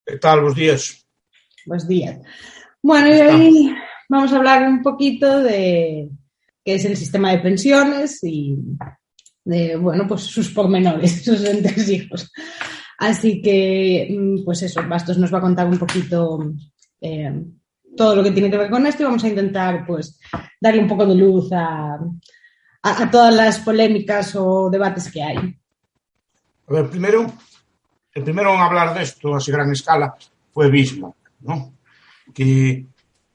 ¿Qué tal? Buenos días. Buenos días. Bueno, y hoy vamos a hablar un poquito de qué es el sistema de pensiones y de, bueno, pues sus pormenores, sus entresijos. Así que, pues eso, Bastos nos va a contar un poquito todo lo que tiene que ver con esto y vamos a intentar, pues, darle un poco de luz a todas las polémicas o debates que hay. A ver, el primero en hablar de esto a gran escala fue Bismarck, ¿no? Que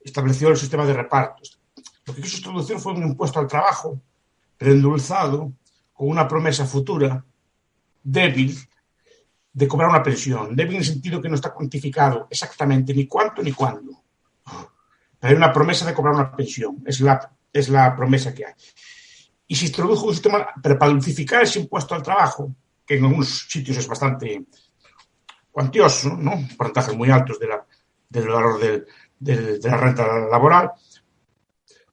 estableció el sistema de repartos. Lo que quiso introducir fue un impuesto al trabajo, pero endulzado, con una promesa futura débil de cobrar una pensión. Débil en el sentido que no está cuantificado exactamente ni cuánto ni cuándo. Pero hay una promesa de cobrar una pensión. Es la promesa que hay. Y se introdujo un sistema, pero para dulcificar ese impuesto al trabajo, que en algunos sitios es bastante cuantioso, ¿no? Porcentajes muy altos del valor de la renta laboral,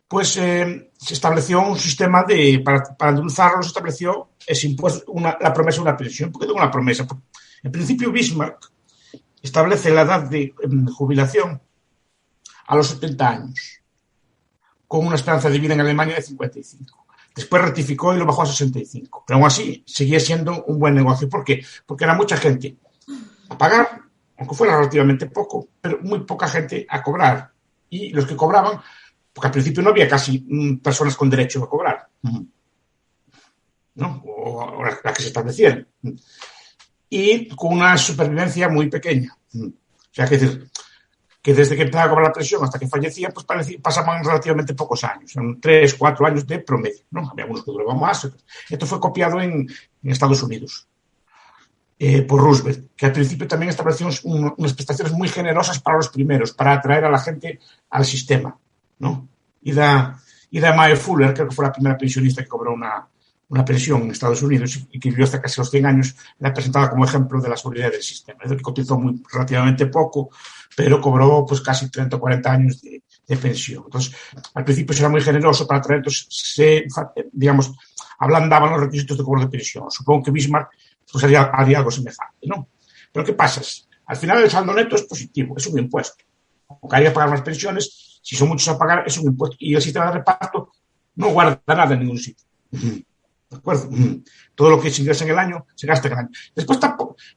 pues se estableció un sistema para endulzarlo, se estableció ese impuesto, la promesa de una pensión. ¿Por qué tengo una promesa? Porque, en principio, Bismarck establece la edad de jubilación a los 70 años, con una esperanza de vida en Alemania de 55. Después rectificó y lo bajó a 65. Pero aún así, seguía siendo un buen negocio. ¿Por qué? Porque era mucha gente a pagar, aunque fuera relativamente poco, pero muy poca gente a cobrar. Y los que cobraban, porque al principio no había casi personas con derecho a cobrar, ¿no? O las que se establecieron. Y con una supervivencia muy pequeña. O sea, que desde que empezaba a cobrar la pensión hasta que fallecía, pues pasaban relativamente pocos años, son 3, 4 años de promedio, ¿no? Había algunos que duraban más. Esto fue copiado en Estados Unidos por Roosevelt, que al principio también estableció unas prestaciones muy generosas para los primeros, para atraer a la gente al sistema, ¿no? Ida Mae Fuller, creo que fue la primera pensionista que cobró una pensión en Estados Unidos y que vivió hasta casi los 100 años, la presentaba como ejemplo de la solidez del sistema. Es decir, que cotizó relativamente poco, pero cobró pues casi 30 o 40 años de pensión. Entonces, al principio era muy generoso para atraer, entonces digamos, ablandaban los requisitos de cobro de pensión. Supongo que Bismarck pues haría algo semejante, ¿no? Pero ¿qué pasa? Al final el saldo neto es positivo, es un impuesto. Aunque haya que pagar las pensiones, si son muchos a pagar, es un impuesto. Y el sistema de reparto no guarda nada en ningún sitio. ¿De acuerdo? Todo lo que se ingresa en el año se gasta en el año. Después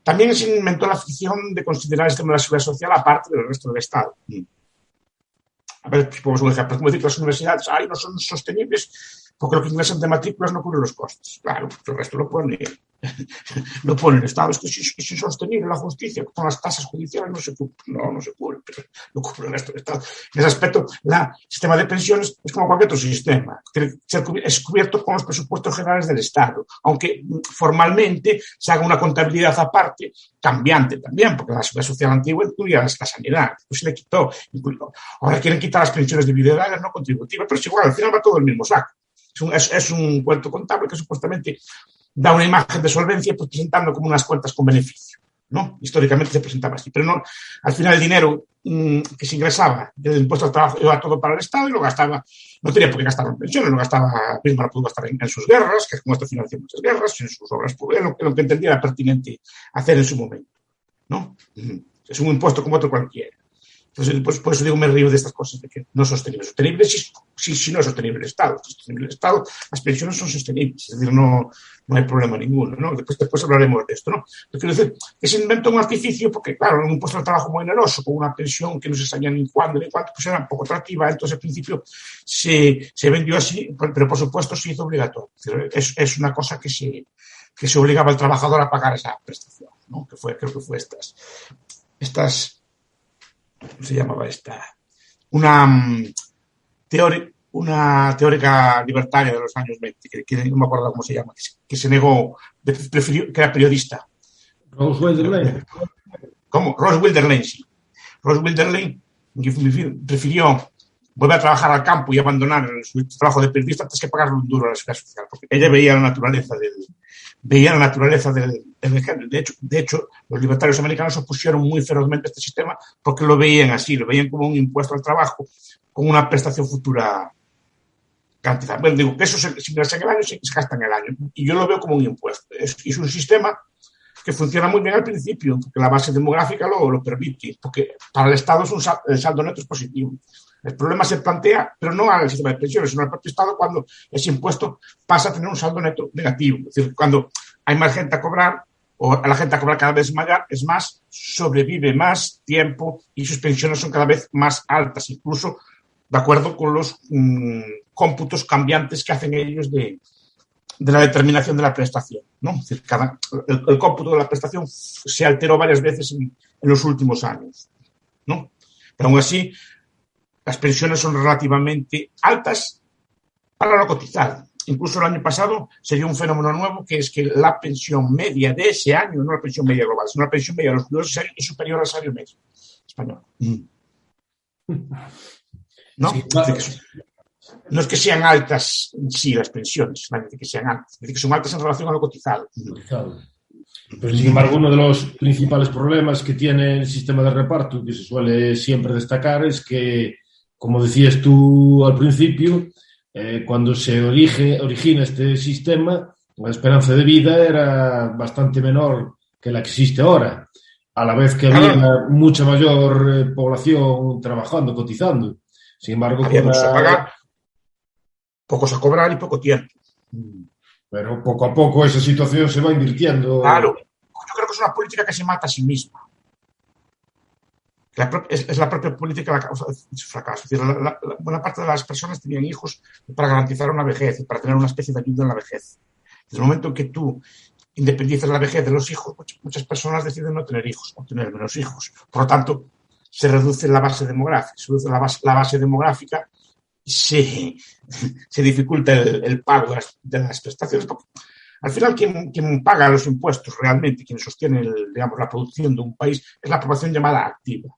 también se inventó la ficción de considerar el sistema de la seguridad social aparte del resto del Estado. A ver, pues ponemos un ejemplo. Como decir que las universidades no son sostenibles porque lo que ingresan de matrículas no cubre los costes. Claro, pues el resto lo pone el Estado. Es que es insostenible la justicia, con las tasas judiciales no se cubre. No se cubre, pero lo cubre el resto del Estado. En ese aspecto, el sistema de pensiones es como cualquier otro sistema. Es cubierto con los presupuestos generales del Estado, aunque formalmente se haga una contabilidad aparte, cambiante también, porque la seguridad social antigua incluía la sanidad, pues se le quitó. Ahora quieren quitar las pensiones individuales no contributivas, pero es igual, al final va todo el mismo saco. Es un cuento contable que supuestamente da una imagen de solvencia, pues presentando como unas cuentas con beneficio, ¿no? Históricamente se presentaba así, pero no, al final el dinero que se ingresaba del impuesto al trabajo iba todo para el Estado y lo gastaba, no tenía por qué gastarlo en pensiones, lo gastaba, mismo lo pudo gastar en sus guerras, que es como esto financió muchas guerras, en sus obras públicas, lo que entendía era pertinente hacer en su momento, ¿no? Es un impuesto como otro cualquiera. Entonces, pues, por eso digo, me río de estas cosas, de que no es sostenible. Sostenible si no es sostenible el Estado. Si es sostenible el Estado, las pensiones son sostenibles. Es decir, no hay problema ninguno, ¿no? Después hablaremos de esto, ¿no? Pero quiero decir que se inventó un artificio porque, claro, un impuesto al trabajo muy oneroso, con una pensión que no se sabía ni cuándo ni cuánto, pues era poco atractiva. Entonces, al principio se vendió así, pero por supuesto se hizo obligatorio. Es una cosa que se obligaba al trabajador a pagar esa prestación, ¿no? Creo que fue estas ¿cómo se llamaba esta? Una teórica libertaria de los años 20, que no me acuerdo cómo se llama, que se negó, prefirió, que era periodista. Rose Wilderlane. ¿Cómo? Rose Wilderlane, sí. Rose Wilderlane prefirió volver a trabajar al campo y abandonar su trabajo de periodista antes que pagarle un duro a la seguridad social, porque ella veía la naturaleza del género. De hecho, los libertarios americanos se opusieron muy ferozmente a este sistema porque lo veían así, lo veían como un impuesto al trabajo con una prestación futura cantidad. Bueno, digo que eso se ingresa en el año y se gasta en el año. Y yo lo veo como un impuesto. Es un sistema que funciona muy bien al principio, porque la base demográfica lo permite, porque para el Estado el saldo neto es positivo. El problema se plantea, pero no al sistema de pensiones, sino al propio Estado cuando ese impuesto pasa a tener un saldo neto negativo. Es decir, cuando hay más gente a cobrar, o a la gente a cobrar cada vez es más, sobrevive más tiempo y sus pensiones son cada vez más altas, incluso de acuerdo con los cómputos cambiantes que hacen ellos de la determinación de la prestación, ¿no? Es decir, el cómputo de la prestación se alteró varias veces en los últimos años, ¿no? Pero aún así, las pensiones son relativamente altas para lo cotizado. Incluso el año pasado se dio un fenómeno nuevo, que es que la pensión media de ese año, no la pensión media global, sino la pensión media de los jubilados es superior al salario medio español. ¿No? Sí, no es que sean altas en sí las pensiones, no es que sean altas, es que son altas en relación a lo cotizado. Pero, sin embargo, uno de los principales problemas que tiene el sistema de reparto, que se suele siempre destacar, es que, como decías tú al principio, cuando se origina este sistema, la esperanza de vida era bastante menor que la que existe ahora, a la vez que había mucha mayor población trabajando, cotizando. Sin embargo, había muchos a pagar, pocos a cobrar y poco tiempo. Pero poco a poco esa situación se va invirtiendo. Claro, yo creo que es una política que se mata a sí misma. Es la propia política la causa de su fracaso. Es decir, la buena parte de las personas tenían hijos para garantizar una vejez y para tener una especie de ayuda en la vejez. Desde el momento en que tú independizas la vejez de los hijos, muchas personas deciden no tener hijos o tener menos hijos. Por lo tanto, se reduce la base demográfica, la base demográfica y se dificulta el pago de las prestaciones. Porque al final, quien paga los impuestos realmente, quien sostiene la producción de un país, es la población llamada activa,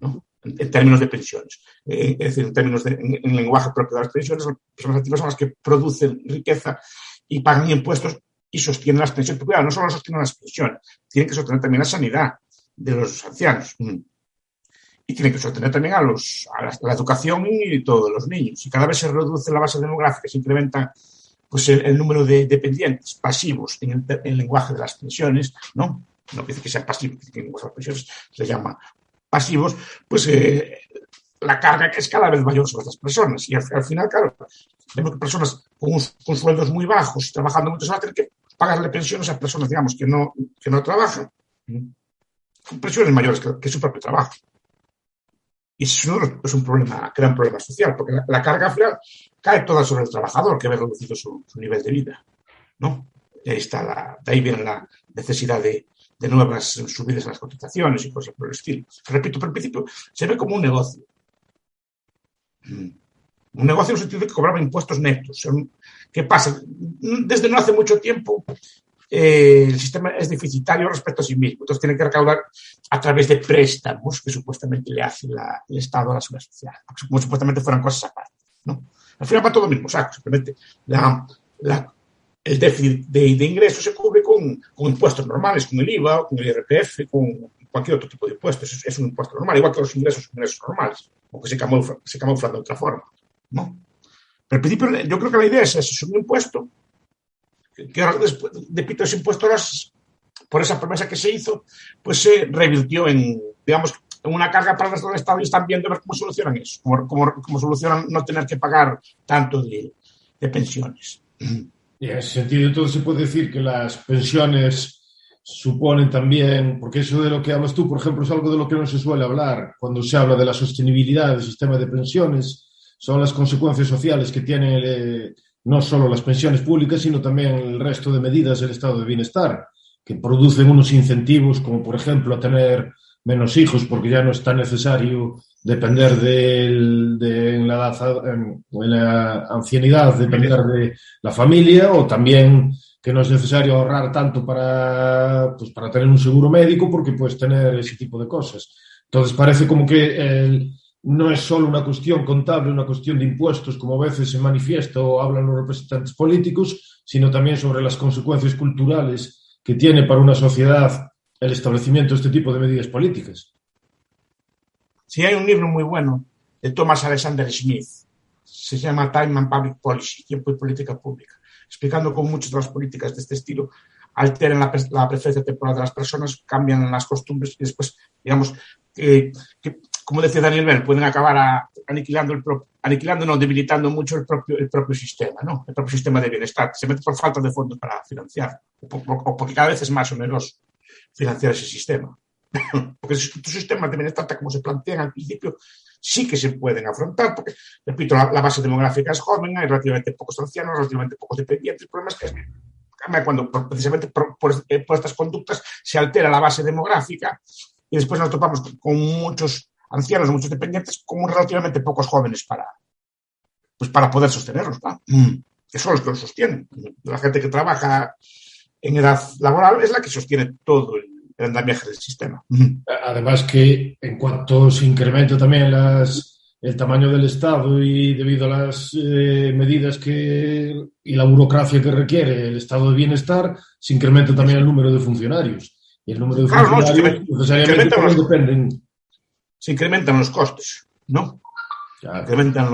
¿no? En términos de pensiones. Es decir, en términos en lenguaje propio de las pensiones, las personas activas son las que producen riqueza y pagan impuestos y sostienen las pensiones. Pero cuidado, no solo sostienen las pensiones, tienen que sostener también la sanidad de los ancianos. Y tienen que sostener también a la educación y todos los niños. Y cada vez se reduce la base demográfica, se incrementa pues el número de dependientes pasivos en el lenguaje de las pensiones, ¿no? No quiere decir que sean pasivos, que en el lenguaje de las pensiones se llama pasivos, pues la carga que es cada vez mayor sobre estas personas. Y al final, claro, vemos que personas con sueldos muy bajos y trabajando muchas horas tienen que pagarle pensiones a personas, digamos, que no trabajan, con pensiones mayores que su propio trabajo. Y eso es un gran problema social, porque la carga final cae toda sobre el trabajador, que ve reducido su nivel de vida, ¿no? De ahí viene la necesidad de nuevas subidas en las cotizaciones y cosas por el estilo. Repito, pero al principio se ve como un negocio. Un negocio en el sentido de que cobraba impuestos netos. ¿Qué pasa? Desde no hace mucho tiempo el sistema es deficitario respecto a sí mismo. Entonces tiene que recaudar a través de préstamos que supuestamente le hace el Estado a la seguridad social, como supuestamente fueran cosas aparte, ¿no? Al final va todo el mismo saco. Simplemente el déficit de ingresos se cubre con impuestos normales, con el IVA, con el IRPF, con cualquier otro tipo de impuestos. Es un impuesto normal, igual que los ingresos son ingresos normales, aunque se camuflan de otra forma, ¿no? Pero al principio yo creo que la idea es un impuesto que ahora, después de pito ese impuesto, por esa promesa que se hizo, pues se revirtió en una carga para el resto del Estado y están viendo a ver cómo solucionan eso, cómo solucionan no tener que pagar tanto de pensiones. Y en ese sentido, entonces, se puede decir que las pensiones suponen también, porque eso de lo que hablas tú, por ejemplo, es algo de lo que no se suele hablar cuando se habla de la sostenibilidad del sistema de pensiones, son las consecuencias sociales que tienen no solo las pensiones públicas, sino también el resto de medidas del estado de bienestar, que producen unos incentivos, como por ejemplo a tener menos hijos, porque ya no es tan necesario depender en la ancianidad, depender de la familia, o también que no es necesario ahorrar tanto para tener un seguro médico, porque puedes tener ese tipo de cosas. Entonces parece como que no es solo una cuestión contable, una cuestión de impuestos, como a veces se manifiesta o hablan los representantes políticos, sino también sobre las consecuencias culturales que tiene para una sociedad el establecimiento de este tipo de medidas políticas. Sí, hay un libro muy bueno de Thomas Alexander Smith, se llama Time and Public Policy, Tiempo y Política Pública, explicando cómo muchas de las políticas de este estilo alteran la preferencia temporal de las personas, cambian las costumbres y después, digamos, como decía Daniel Bell, pueden acabar debilitando mucho el propio sistema, ¿no? El propio sistema de bienestar, se mete por falta de fondos para financiar, o porque cada vez es más oneroso financiar ese sistema. Porque estos sistemas de bienestar, como se plantean al principio, sí que se pueden afrontar, porque, repito, la base demográfica es joven, hay relativamente pocos ancianos, relativamente pocos dependientes. El problema es que cuando precisamente por estas conductas se altera la base demográfica y después nos topamos con muchos ancianos, muchos dependientes, con relativamente pocos jóvenes para poder sostenerlos, ¿no? Que son los que los sostienen. La gente que trabaja en edad laboral es la que sostiene todo el andamiaje del sistema. Además que en cuanto se incrementa también el tamaño del Estado y debido a las medidas y la burocracia que requiere el estado de bienestar, se incrementa también el número de funcionarios. Y el número de funcionarios necesariamente dependen. Se incrementan los costes, ¿no? Claro. Incrementan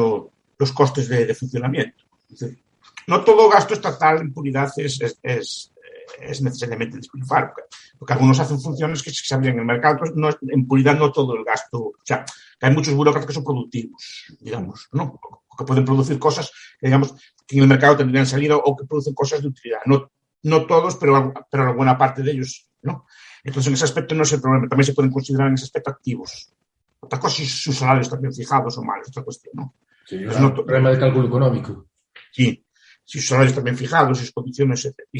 los costes de funcionamiento. Es decir, no todo gasto estatal en impunidad es necesariamente despilfarro, porque algunos hacen funciones que se abren en el mercado, entonces en impunidad no todo el gasto. O sea, que hay muchos burócratas que son productivos, digamos, ¿no? Que pueden producir cosas que, digamos, que en el mercado tendrían salida o que producen cosas de utilidad. No todos, pero la buena parte de ellos, ¿no? Entonces, en ese aspecto no es el problema. También se pueden considerar en ese aspecto activos. Otra cosa es sus salarios también fijados o mal, es otra cuestión, ¿no? Sí, pues no, problema de cálculo económico. Sí, si sus salarios también fijados, sus condiciones y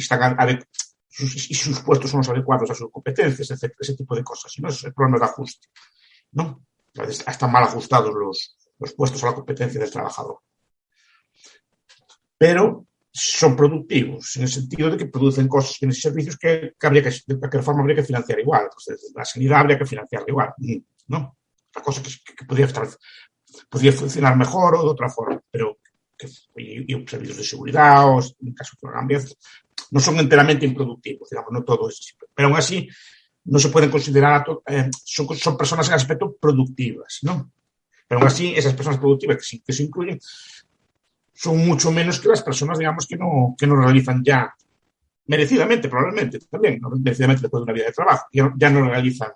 sus puestos son los adecuados a sus competencias, etc., ese tipo de cosas. Si no, es el problema de ajuste, ¿no? Están mal ajustados los puestos a la competencia del trabajador. Pero son productivos, en el sentido de que producen cosas y servicios que de cualquier forma habría que financiar igual. Entonces, la sanidad habría que financiarla igual, ¿no? Otra cosa que podría funcionar mejor o de otra forma, pero y servicios de seguridad o en caso de programas no son enteramente improductivos, digamos, no todo es así. Pero aún así no se pueden considerar son personas en aspecto productivas, ¿no? Pero aún así esas personas productivas que se incluyen son mucho menos que las personas, digamos, que no realizan ya merecidamente, probablemente también, ¿no? Merecidamente después de una vida de trabajo, ya no realizan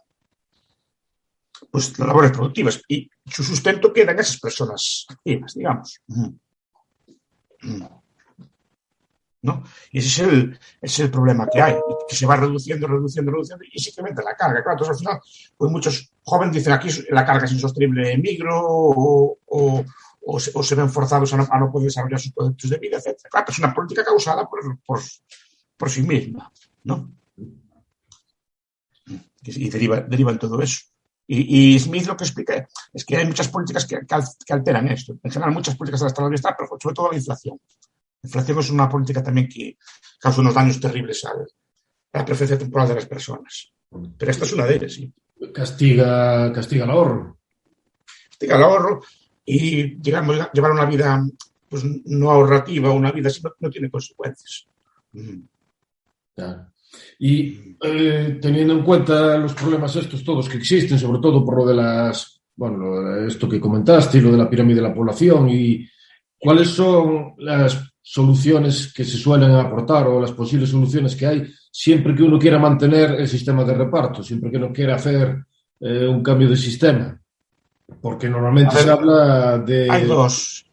pues las labores productivas y su sustento queda en esas personas activas, digamos. ¿No? Y ese es el problema que hay, que se va reduciendo y se incrementa la carga. Claro, entonces al final, pues muchos jóvenes dicen aquí la carga es insostenible, emigro o se ven forzados a no poder desarrollar sus proyectos de vida, etc. Claro, es una política causada por sí misma, ¿no? Y deriva en todo eso. Y Smith lo que explica es que hay muchas políticas que alteran esto. En general, muchas políticas del estado de bienestar, pero sobre todo la inflación. La inflación es una política también que causa unos daños terribles a la preferencia temporal de las personas. Pero esta es una de ellas, sí. Castiga el ahorro. Castiga el ahorro y, digamos, llevar una vida pues no ahorrativa, una vida así no tiene consecuencias. Claro. Y teniendo en cuenta los problemas estos todos que existen, sobre todo por lo de esto que comentaste y lo de la pirámide de la población, y ¿cuáles son las soluciones que se suelen aportar o las posibles soluciones que hay siempre que uno quiera mantener el sistema de reparto, siempre que uno quiera hacer un cambio de sistema? Porque normalmente se habla de... Hay dos.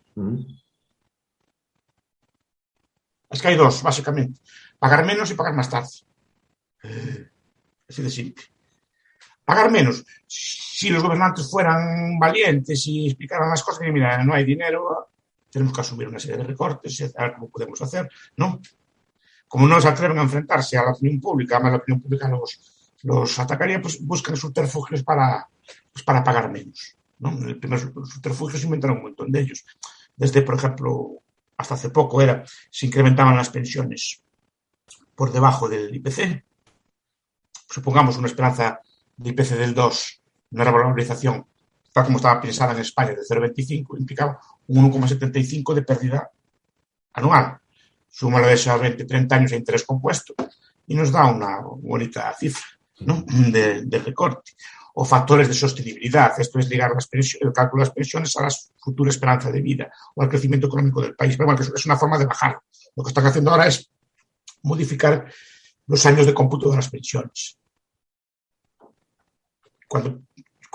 Es que hay dos, básicamente. Pagar menos y pagar más tarde. Así de simple. Pagar menos. Si los gobernantes fueran valientes y explicaran las cosas, que mira, no hay dinero, tenemos que asumir una serie de recortes, a ver cómo podemos hacer, ¿no? Como no se atreven a enfrentarse a la opinión pública, además la opinión pública los atacaría, pues buscan subterfugios para pagar menos, ¿no? El primer subterfugio se inventaron un montón de ellos. Desde, por ejemplo, hasta hace poco se incrementaban las pensiones por debajo del IPC. Supongamos una esperanza de IPC del 2, una revalorización, tal como estaba pensada en España, de 0,25, implicaba un 1,75 de pérdida anual. Súmalo de esos 20-30 años de interés compuesto y nos da una bonita cifra, ¿no? de recorte. O factores de sostenibilidad, esto es ligar el cálculo de las pensiones a la futura esperanza de vida o al crecimiento económico del país. Pero bueno, que es una forma de bajar. Lo que están haciendo ahora es modificar los años de cómputo de las pensiones. Cuando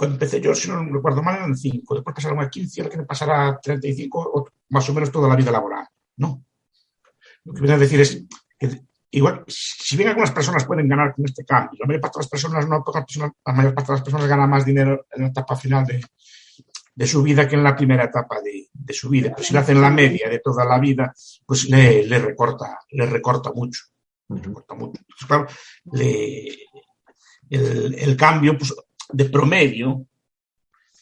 empecé yo, si no recuerdo mal, eran 5, después pasaron a 15, ahora que me pasará a 35, o más o menos toda la vida laboral, ¿no? Lo que viene a decir es que, igual, si bien algunas personas pueden ganar con este cambio, la mayor parte de las personas no, la mayor parte de las personas ganan más dinero en la etapa final de su vida que en la primera etapa de su vida. Pues si le hacen la media de toda la vida, pues le recorta mucho. Recorta mucho. Entonces, claro, el cambio, pues, de promedio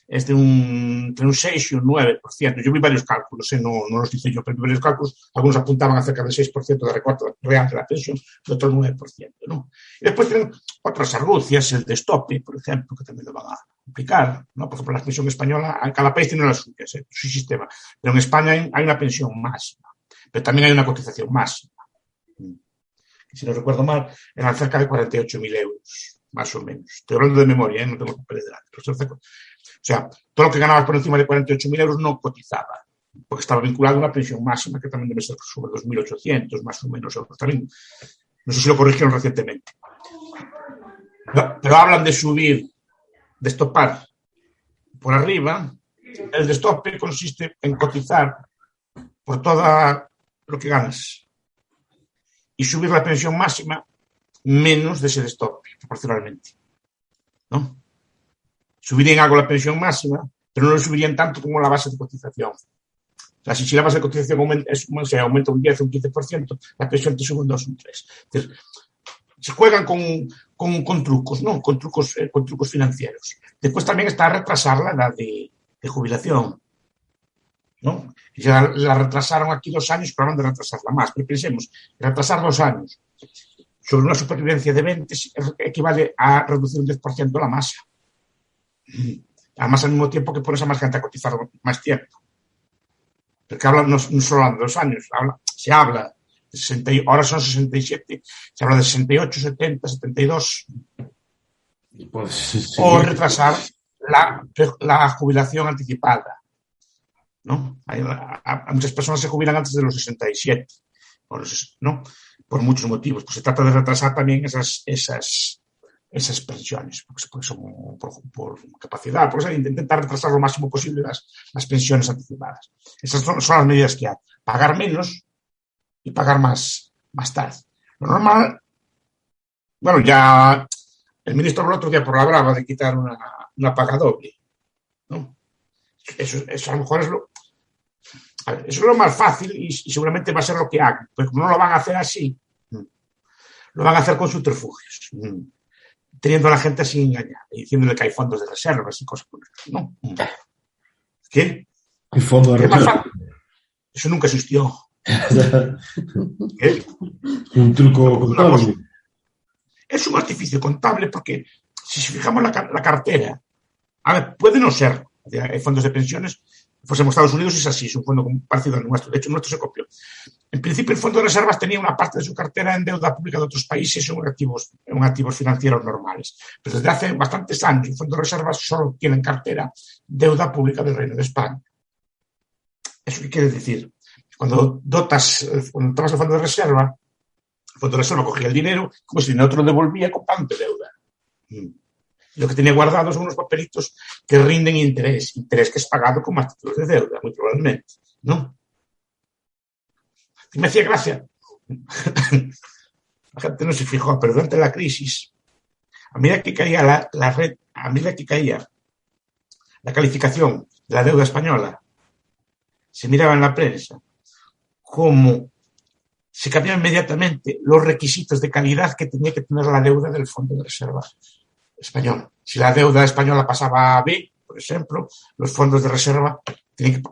es entre un 6 y un 9%. Yo vi varios cálculos, no los hice yo, pero vi varios cálculos. Algunos apuntaban a cerca del 6% de recorte real de la pensión, y otros 9%, ¿no? Y después tienen otras argucias, el destope, por ejemplo, que también lo van a aplicar, ¿no? Por ejemplo, la pensión española, cada país tiene las suyas, su sistema. Pero en España hay una pensión máxima, pero también hay una cotización máxima. Si no recuerdo mal, eran cerca de 48.000 euros, más o menos. Estoy hablando de memoria, no tengo papeles delante. O sea, todo lo que ganabas por encima de 48.000 euros no cotizaba, porque estaba vinculado a una pensión máxima que también debe ser sobre 2.800, más o menos euros. También, no sé si lo corrigieron recientemente. Pero hablan de subir, de estopar por arriba. El destope consiste en cotizar por todo lo que ganas y subir la pensión máxima menos de ese destope, proporcionalmente, ¿no? Subirían algo la pensión máxima, pero no lo subirían tanto como la base de cotización. O sea, si la base de cotización aumenta un 10 o un 15%, la pensión te sube un 2 o un 3. Entonces, se juegan con trucos, ¿no? Con trucos financieros. Después también está retrasar la edad de jubilación, ¿no? Ya la retrasaron aquí 2 años, pero hablan de retrasarla más. Pero pensemos, retrasar 2 años sobre una supervivencia de 20 equivale a reducir un 10% la masa. Además, al mismo tiempo que pones a más gente a cotizar más tiempo. Porque no solo hablan de 2 años, se habla de 60, ahora son 67, se habla de 68, 70, 72. Pues, sí. O retrasar la jubilación anticipada, ¿no? Hay muchas personas se jubilan antes de los 67, ¿no? Por muchos motivos. Pues se trata de retrasar también esas pensiones, porque son por capacidad, por eso intentar retrasar lo máximo posible las pensiones anticipadas. Esas son las medidas que hay. Pagar menos y pagar más tarde. Lo normal, bueno, ya el ministro el otro día por la brava de quitar una paga doble, ¿no? Eso a lo mejor eso es lo más fácil y seguramente va a ser lo que hagan. Pues como no lo van a hacer así, lo van a hacer con subterfugios, teniendo a la gente así engañada y diciéndole que hay fondos de reservas y cosas por el estilo, ¿no? ¿Qué? ¿Qué fondo de reserva? Eso nunca existió. ¿Qué? Un truco contable. Es un artificio contable porque si fijamos la cartera, a ver, puede no ser, hay fondos de pensiones, pues en Estados Unidos es así, es un fondo parecido al nuestro, de hecho el nuestro se copió. En principio el fondo de reservas tenía una parte de su cartera en deuda pública de otros países o en activos financieros normales, pero desde hace bastantes años el fondo de reservas solo tiene en cartera deuda pública del Reino de España. ¿Eso qué quiere decir? Cuando tomas el fondo de reserva, el fondo de reserva cogía el dinero como si el otro lo devolvía comprando deuda. Lo que tenía guardado son unos papelitos que rinden interés que es pagado con más títulos de deuda, muy probablemente, ¿no? Y me hacía gracia. La gente no se fijó, pero durante la crisis, a medida que caía la red, a medida que caía la calificación de la deuda española, se miraba en la prensa cómo se cambiaban inmediatamente los requisitos de calidad que tenía que tener la deuda del Fondo de Reserva español. Si la deuda española pasaba a B, por ejemplo, los fondos de reserva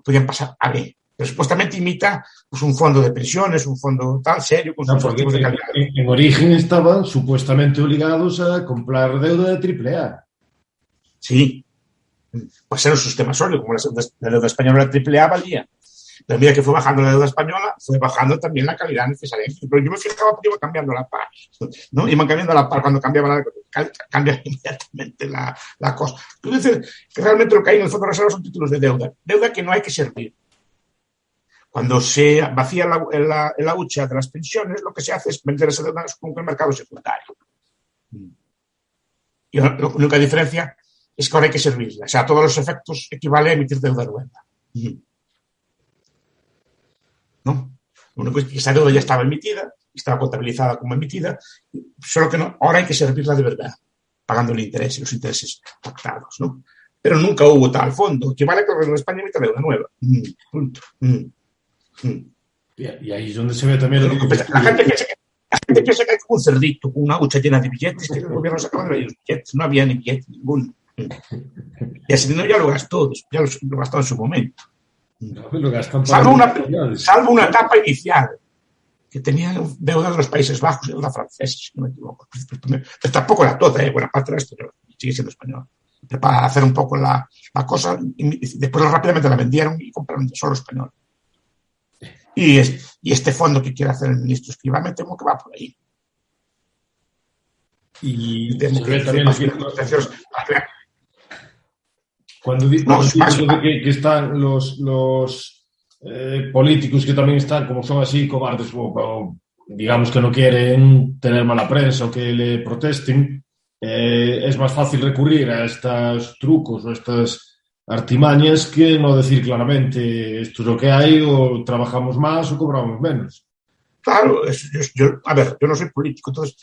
podían pasar a B. Pero supuestamente imita pues, un fondo de pensiones, un fondo tal serio, con sus activos de calidad. En origen estaban supuestamente obligados a comprar deuda de AAA. Sí. Pues era un sistema sólido, como la deuda española de AAA valía. Pero a medida que fue bajando la deuda española, fue bajando también la calidad necesaria. Pero yo me fijaba que iba cambiando la par, ¿no? Iban cambiando la par cuando cambiaba cambia inmediatamente la cosa. Entonces, que realmente lo que hay en el fondo de reserva son títulos de deuda. Deuda que no hay que servir. Cuando se vacía la hucha de las pensiones, lo que se hace es vender esa deuda con el mercado secundario. Y la única diferencia es que ahora hay que servirla. O sea, a todos los efectos equivale a emitir deuda nueva. ¿No? Lo único es que esa deuda ya estaba emitida, estaba contabilizada como emitida, solo que no, ahora hay que servirla de verdad, pagando el interés y los intereses pactados, ¿no? Pero nunca hubo tal fondo, equivale a que el Gobierno de España emita deuda nueva. Punto. Y ahí es donde se ve también... La gente piensa que hay un cerdito con una hucha llena de billetes, que el gobierno sacaba de los billetes, no había ni billete ninguno. Y ese dinero ya lo gastó, ya lo gastó en su momento. Salvo una etapa inicial, que tenían deuda de los Países Bajos y deuda francesa, si no me equivoco. Pero tampoco era toda, buena parte era esto, pero sigue siendo español. Pero para hacer un poco la cosa, y después rápidamente la vendieron y compraron solo español. Y este fondo que quiere hacer el ministro Escrivá, me temo que va por ahí. Y temo que también cuando dices que están los políticos que también están, como son así, cobardes, o digamos que no quieren tener mala prensa o que le protesten, es más fácil recurrir a estos trucos o estas artimañas que no decir claramente esto es lo que hay, o trabajamos más o cobramos menos. Claro, yo no soy político, entonces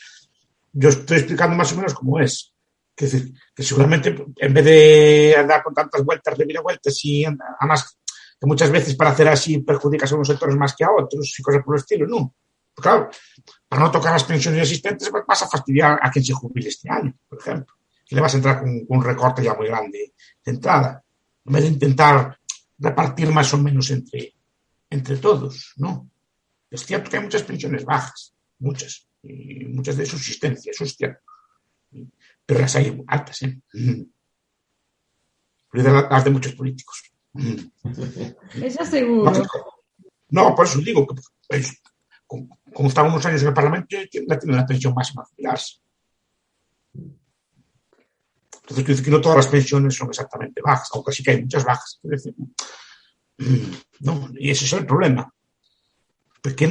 yo estoy explicando más o menos cómo es. Es decir, que seguramente en vez de andar con tantas vueltas, vueltas y además que muchas veces para hacer así perjudicas a unos sectores más que a otros y cosas por el estilo, no. Pues claro, para no tocar las pensiones existentes vas a fastidiar a quien se jubile este año, por ejemplo. Y le vas a entrar con un recorte ya muy grande de entrada. En vez de intentar repartir más o menos entre todos, ¿no? Es cierto que hay muchas pensiones bajas, y muchas de subsistencia, eso es cierto. Pero las hay altas, ¿eh? Las de muchos políticos. Eso seguro. No, por eso digo que como estaba unos años en el Parlamento, tiene la pensión máxima a jubilarse. Entonces, quiero decir que no todas las pensiones son exactamente bajas, aunque sí que hay muchas bajas. Es decir, no, y ese es el problema. Porque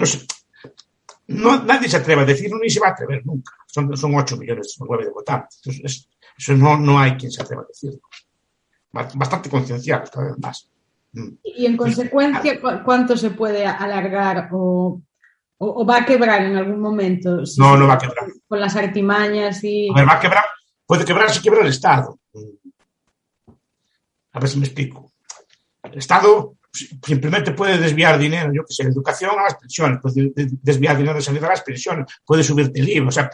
nadie se atreve a decirlo ni se va a atrever nunca. Son 8 millones, 9 de votantes. Entonces, eso no hay quien se atreva a decirlo. Bastante concienciados cada vez más. Y en consecuencia, ¿cuánto se puede alargar o va a quebrar en algún momento? No va a quebrar. Con las artimañas y... A ver, va a quebrar. Puede quebrar si quiebra el Estado. A ver si me explico. El Estado simplemente puede desviar dinero, yo que sé, de educación a las pensiones, puede desviar dinero de sanidad a las pensiones, puede subirte el IVA, o sea,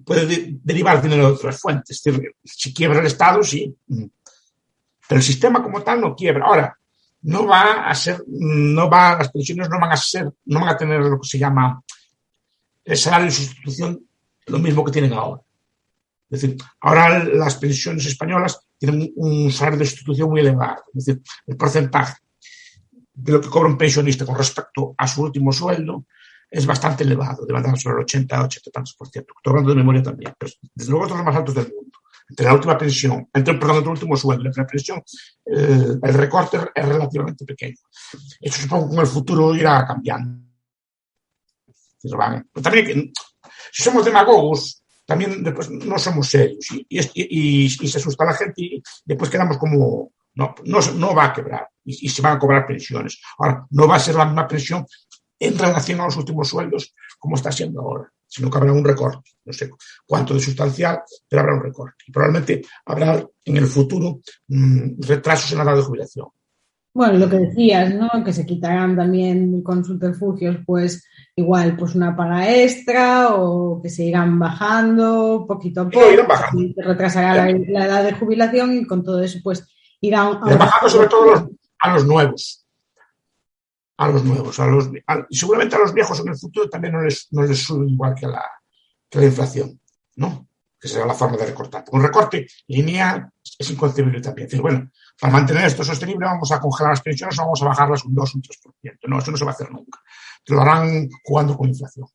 puede derivar dinero de otras fuentes. Es decir, si quiebra el Estado, sí. Pero el sistema como tal no quiebra. Ahora, las pensiones no van a tener lo que se llama el salario de sustitución, lo mismo que tienen ahora. Es decir, ahora las pensiones españolas tienen un salario de sustitución muy elevado. Es decir, el porcentaje de lo que cobra un pensionista con respecto a su último sueldo es bastante elevado, debe andar sobre el 80 tantos por ciento. Estoy hablando de memoria también, pero desde luego es de los más altos del mundo. Entre la última pensión, entre el último sueldo y la pensión, el recorte es relativamente pequeño. Eso supongo que con el futuro irá cambiando. Pero también, si somos demagogos, también después no somos serios y se asusta la gente y después quedamos como no va a quebrar y se van a cobrar pensiones. Ahora, no va a ser la misma pensión en relación a los últimos sueldos como está siendo ahora, sino que habrá un recorte, no sé cuánto de sustancial, pero habrá un recorte. Y probablemente habrá en el futuro retrasos en la edad de jubilación. Bueno, lo que decías, ¿no? Que se quitarán también con subterfugios, pues igual, pues una paga extra o que se irán bajando poquito a poco. Irán bajando. Se retrasará la edad de jubilación y con todo eso, pues irán bajando sobre todo a los nuevos. Seguramente a los viejos en el futuro también no les sube igual que la inflación, ¿no? Que será la forma de recortar. Un recorte lineal es inconcebible también. Es decir, bueno, para mantener esto sostenible vamos a congelar las pensiones o vamos a bajarlas un 2 o un 3%. No, eso no se va a hacer nunca. Te lo harán jugando con inflación.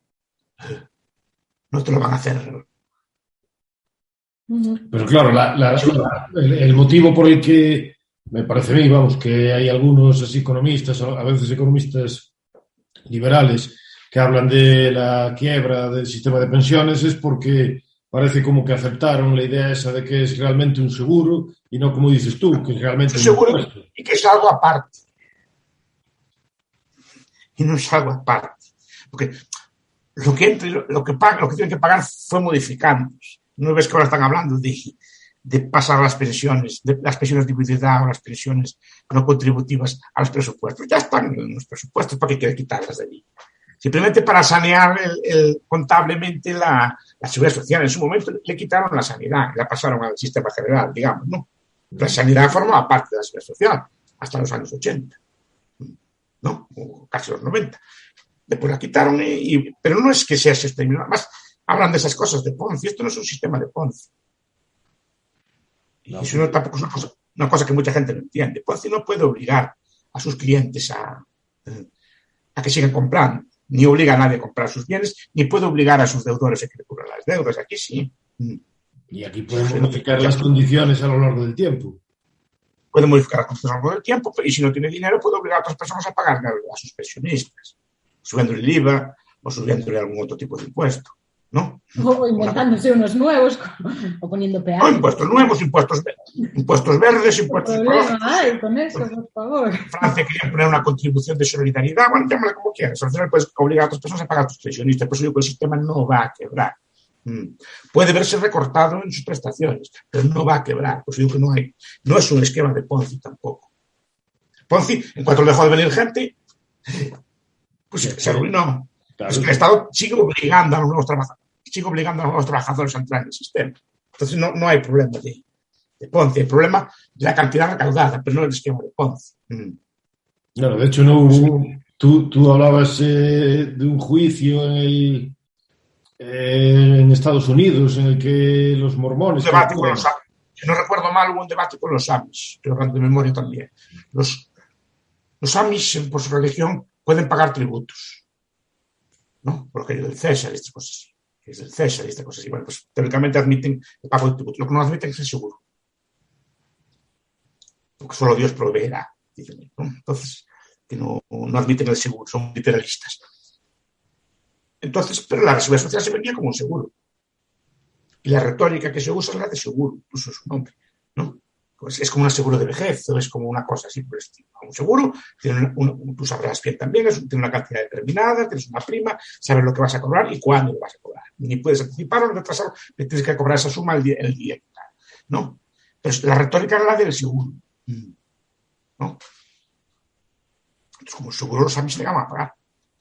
No te lo van a hacer. Pero claro, el motivo por el que Me parece a mí, vamos, que hay algunos así economistas, a veces economistas liberales, que hablan de la quiebra del sistema de pensiones, es porque parece como que aceptaron la idea esa de que es realmente un seguro y no como dices tú, que es realmente Es un seguro impuesto. y que es algo aparte. Y no es algo aparte. Porque lo que tienen que pagar fue modificándose. ¿No ves que ahora están hablando de pasar las pensiones de de individualidad o las pensiones no contributivas a los presupuestos? Ya están en los presupuestos, ¿para qué quiere quitarlas de allí? Simplemente para sanear contablemente la seguridad social. En su momento le quitaron la sanidad, la pasaron al sistema general, digamos, ¿no? La sanidad formaba parte de la seguridad social hasta los años 80, ¿no? O casi los 90. Después la quitaron, pero no es que sea sostenible. Además, hablan de esas cosas de Ponzi. Esto no es un sistema de Ponzi. Y eso tampoco es una cosa que mucha gente no entiende. Ponzi no puede obligar a sus clientes a que sigan comprando, ni obliga a nadie a comprar sus bienes, ni puede obligar a sus deudores a que le cubran las deudas. Aquí sí. Y aquí pueden modificar las condiciones a lo largo del tiempo. Puede modificar las condiciones a lo largo del tiempo, y si no tiene dinero, puede obligar a otras personas a pagar a sus pensionistas, subiéndole el IVA o subiéndole algún otro tipo de impuesto, ¿no? O inventándose unos nuevos o poniendo peajes. No, impuestos nuevos, impuestos verdes, impuestos problema hay con eso, por favor. Francia quería poner una contribución de solidaridad, bueno, llámala como quieras. Al final puedes obligar a otras personas a pagar a tus pensionistas, por eso digo que el sistema no va a quebrar. Puede verse recortado en sus prestaciones, pero no va a quebrar. Por eso digo que no es un esquema de Ponzi tampoco. Ponzi, en cuanto dejó de venir gente, pues se arruinó. Claro. Es que el Estado sigue obligando a los nuevos trabajadores a entrar en el sistema. Entonces no hay problema de Ponzi, hay problema de la cantidad recaudada, pero no el esquema de Ponzi. No, de hecho no hubo. Tú hablabas de un juicio en Estados Unidos en el que los mormones... Un debate con los Amis. Si no recuerdo mal, hubo un debate con los Amis. Estoy hablando de memoria también. Los Amis, por su religión, pueden pagar tributos, ¿no? Por aquello del César y estas cosas. Es del César y estas cosas. Y bueno, pues teóricamente admiten el pago de tributos. Lo que no admiten es el seguro. Porque solo Dios proveerá, dicen, ¿no? Entonces, que no admiten el seguro, son literalistas. Entonces, pero la seguridad social se vendía como un seguro. Y la retórica que se usa es la de seguro, incluso su nombre, ¿no? Pues es como un seguro de vejez, o es como una cosa así por el estilo. Un seguro, tú sabrás bien también, tiene una cantidad determinada, tienes una prima, sabes lo que vas a cobrar y cuándo lo vas a cobrar. Ni puedes anticiparlo, ni retrasarlo, tienes que cobrar esa suma el día, ¿no? Pero la retórica es la del seguro, ¿no? Entonces, como el seguro los Amis se llegan a pagar,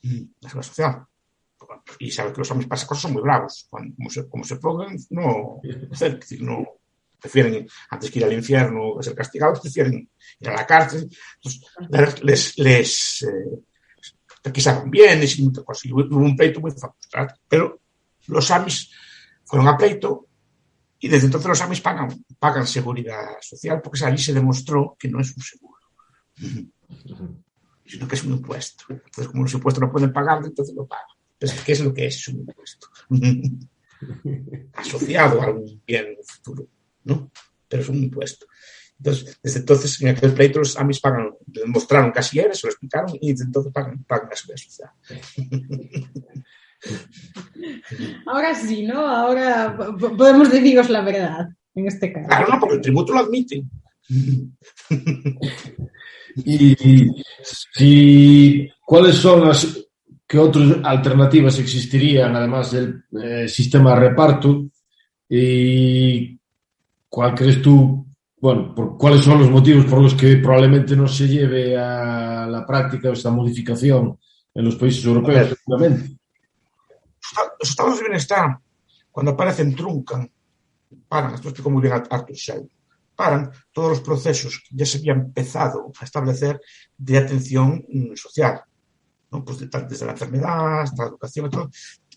la seguridad social. Y sabes que los Amis para esas cosas son muy bravos. Como se pongan, no prefieren, antes que ir al infierno, ser castigados, prefieren ir a la cárcel. Entonces, les requisaron bienes y muchas cosas. Y hubo un pleito muy famoso. Pero los Amis fueron a pleito y desde entonces los Amis pagan seguridad social, porque allí se demostró que no es un seguro, sino que es un impuesto. Entonces, como los impuestos no pueden pagar, entonces lo pagan. Entonces, ¿qué es lo que es un impuesto? Asociado a algún bien en el futuro, ¿no? Pero es un impuesto. Entonces, desde entonces, en aquel pleito, los Amis demostraron que así era, se lo explicaron y desde entonces pagan la seguridad social. Ahora sí, ¿no? Ahora podemos deciros la verdad, en este caso. Claro, no, porque el tributo lo admiten. Y ¿cuáles son qué otras alternativas existirían además del sistema de reparto? ¿Y cuál crees tú, cuáles son los motivos por los que probablemente no se lleve a la práctica esta modificación en los países europeos? Los estados de bienestar, cuando aparecen, truncan, paran, esto explico muy bien Arthur Shell, paran todos los procesos que ya se había empezado a establecer de atención social, ¿no? Pues desde la enfermedad hasta la educación, todo,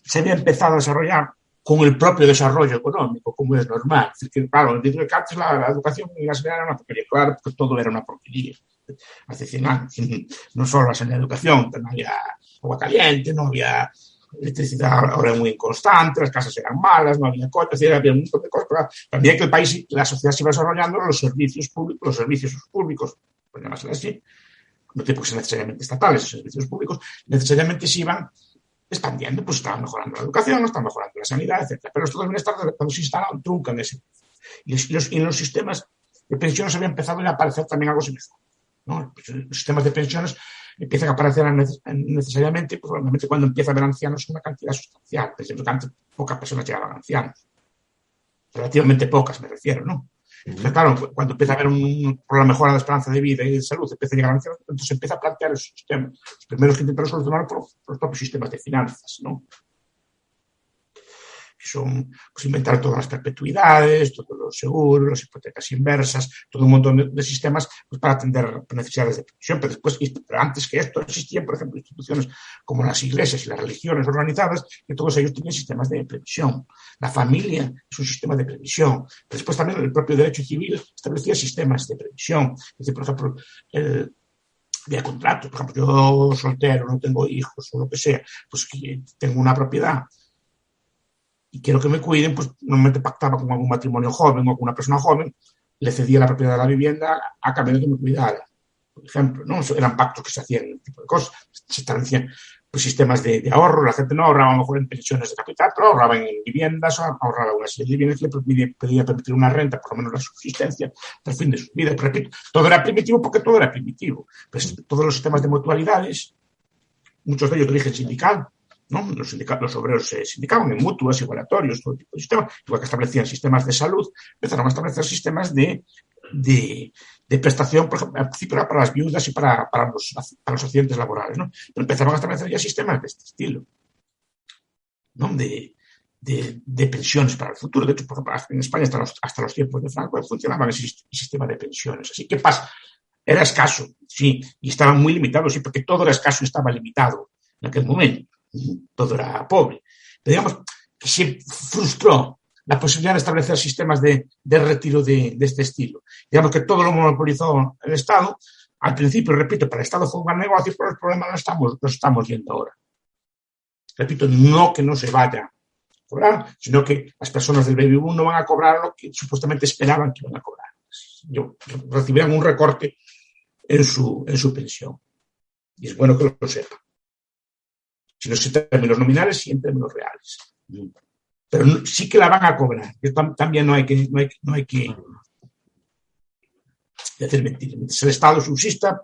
se había empezado a desarrollar con el propio desarrollo económico, como es normal. Es decir, claro, en el que antes la educación y la sanidad era una porquería, claro, porque todo era una porquería. Hace 100 años, no solo la sanidad y la educación, no había agua caliente, no había La electricidad ahora es muy inconstante, las casas eran malas, no había coches, había un montón de cosas. Pero también que el país, la sociedad se iba desarrollando, los servicios públicos, por llamarse así, no tienen que ser necesariamente estatales, los servicios públicos, necesariamente se iban expandiendo, pues estaban mejorando la educación, estaban mejorando la sanidad, etc. Pero estos bienestar, cuando se instalan, truncan ese. Y en los sistemas de pensiones había empezado a aparecer también algo similar, ¿no? Los sistemas de pensiones empiezan a aparecer necesariamente, pues probablemente cuando empieza a haber ancianos una cantidad sustancial. Por ejemplo, que antes pocas personas llegaban a ancianos. Relativamente pocas, me refiero, ¿no? Entonces, claro, cuando empieza a haber por la mejora de esperanza de vida y de salud, empieza a llegar a ancianos, entonces se empieza a plantear esos sistemas. Los primeros que intentaron solucionar por los propios sistemas de finanzas, ¿no? Que son, pues, inventar todas las perpetuidades, todos los seguros, las hipotecas inversas, todo un montón de sistemas, pues, para atender necesidades de pensión. Pero antes que esto existían, por ejemplo, instituciones como las iglesias y las religiones organizadas, que todos ellos tenían sistemas de previsión. La familia es un sistema de previsión. Pero después también el propio derecho civil establecía sistemas de previsión. Es decir, por ejemplo, había contratos. Por ejemplo, yo soltero, no tengo hijos o lo que sea, pues tengo una propiedad y quiero que me cuiden, pues normalmente pactaba con algún matrimonio joven o con una persona joven, le cedía la propiedad de la vivienda a cambio de que me cuidara, por ejemplo, ¿no? Eso eran pactos que se hacían, ese tipo de cosas. Se establecían, pues, sistemas de ahorro. La gente no ahorraba a lo mejor en pensiones de capital, pero ahorraba en viviendas, ahorraba una serie de viviendas que le podía permitir una renta, por lo menos la subsistencia, hasta el fin de su vida. Pero repito, todo era primitivo porque todo era primitivo. Pues todos los sistemas de mutualidades, muchos de ellos de origen sindical, ¿no? Los obreros se sindicaban en mutuas, igualatorios, todo tipo de sistemas, igual que establecían sistemas de salud, empezaron a establecer sistemas de prestación, por ejemplo, al principio era para las viudas y para los accidentes laborales, ¿no? Pero empezaron a establecer ya sistemas de este estilo, ¿no? De pensiones para el futuro. De hecho, por ejemplo, en España hasta los tiempos de Franco funcionaba ese sistema de pensiones. Así que pasa, era escaso, sí, y estaba muy limitado, sí, porque todo era escaso y estaba limitado en aquel momento. Todo era pobre. Pero digamos que se frustró la posibilidad de establecer sistemas de retiro de este estilo. Digamos que todo lo monopolizó el Estado. Al principio, repito, para el Estado fue un gran negocio, pero el problema lo estamos viendo ahora. Repito, no que no se vaya a cobrar, sino que las personas del baby boom no van a cobrar lo que supuestamente esperaban que iban a cobrar. Recibirán un recorte en su pensión. Y es bueno que lo sepan. Si no es en términos nominales y en términos reales. Pero sí que la van a cobrar. También no hay que decir mentiras. Mientras el Estado subsista,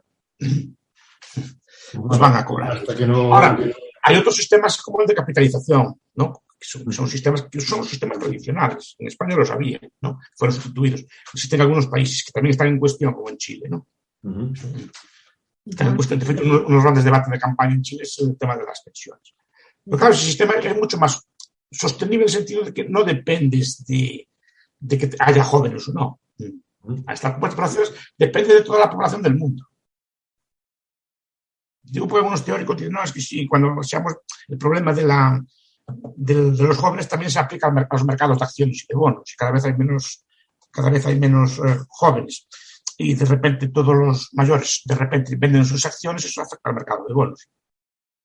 nos van a cobrar. Ahora, hay otros sistemas como el de capitalización, ¿no? Son sistemas tradicionales. En España lo sabían, ¿no? Fueron sustituidos. Existen algunos países que también están en cuestión, como en Chile, ¿no? Están en cuestión. De hecho, unos grandes debates de campaña en Chile es el tema de las pensiones. Pero claro, ese sistema es mucho más sostenible en el sentido de que no dependes de que haya jóvenes o no. Hasta poblaciones depende de toda la población del mundo. Digo, porque algunos teóricos dicen, no, es que sí, cuando seamos el problema de los jóvenes también se aplica a los mercados de acciones y de bonos, y cada vez hay menos jóvenes. Y de repente todos los mayores de repente venden sus acciones, eso afecta al mercado de bonos.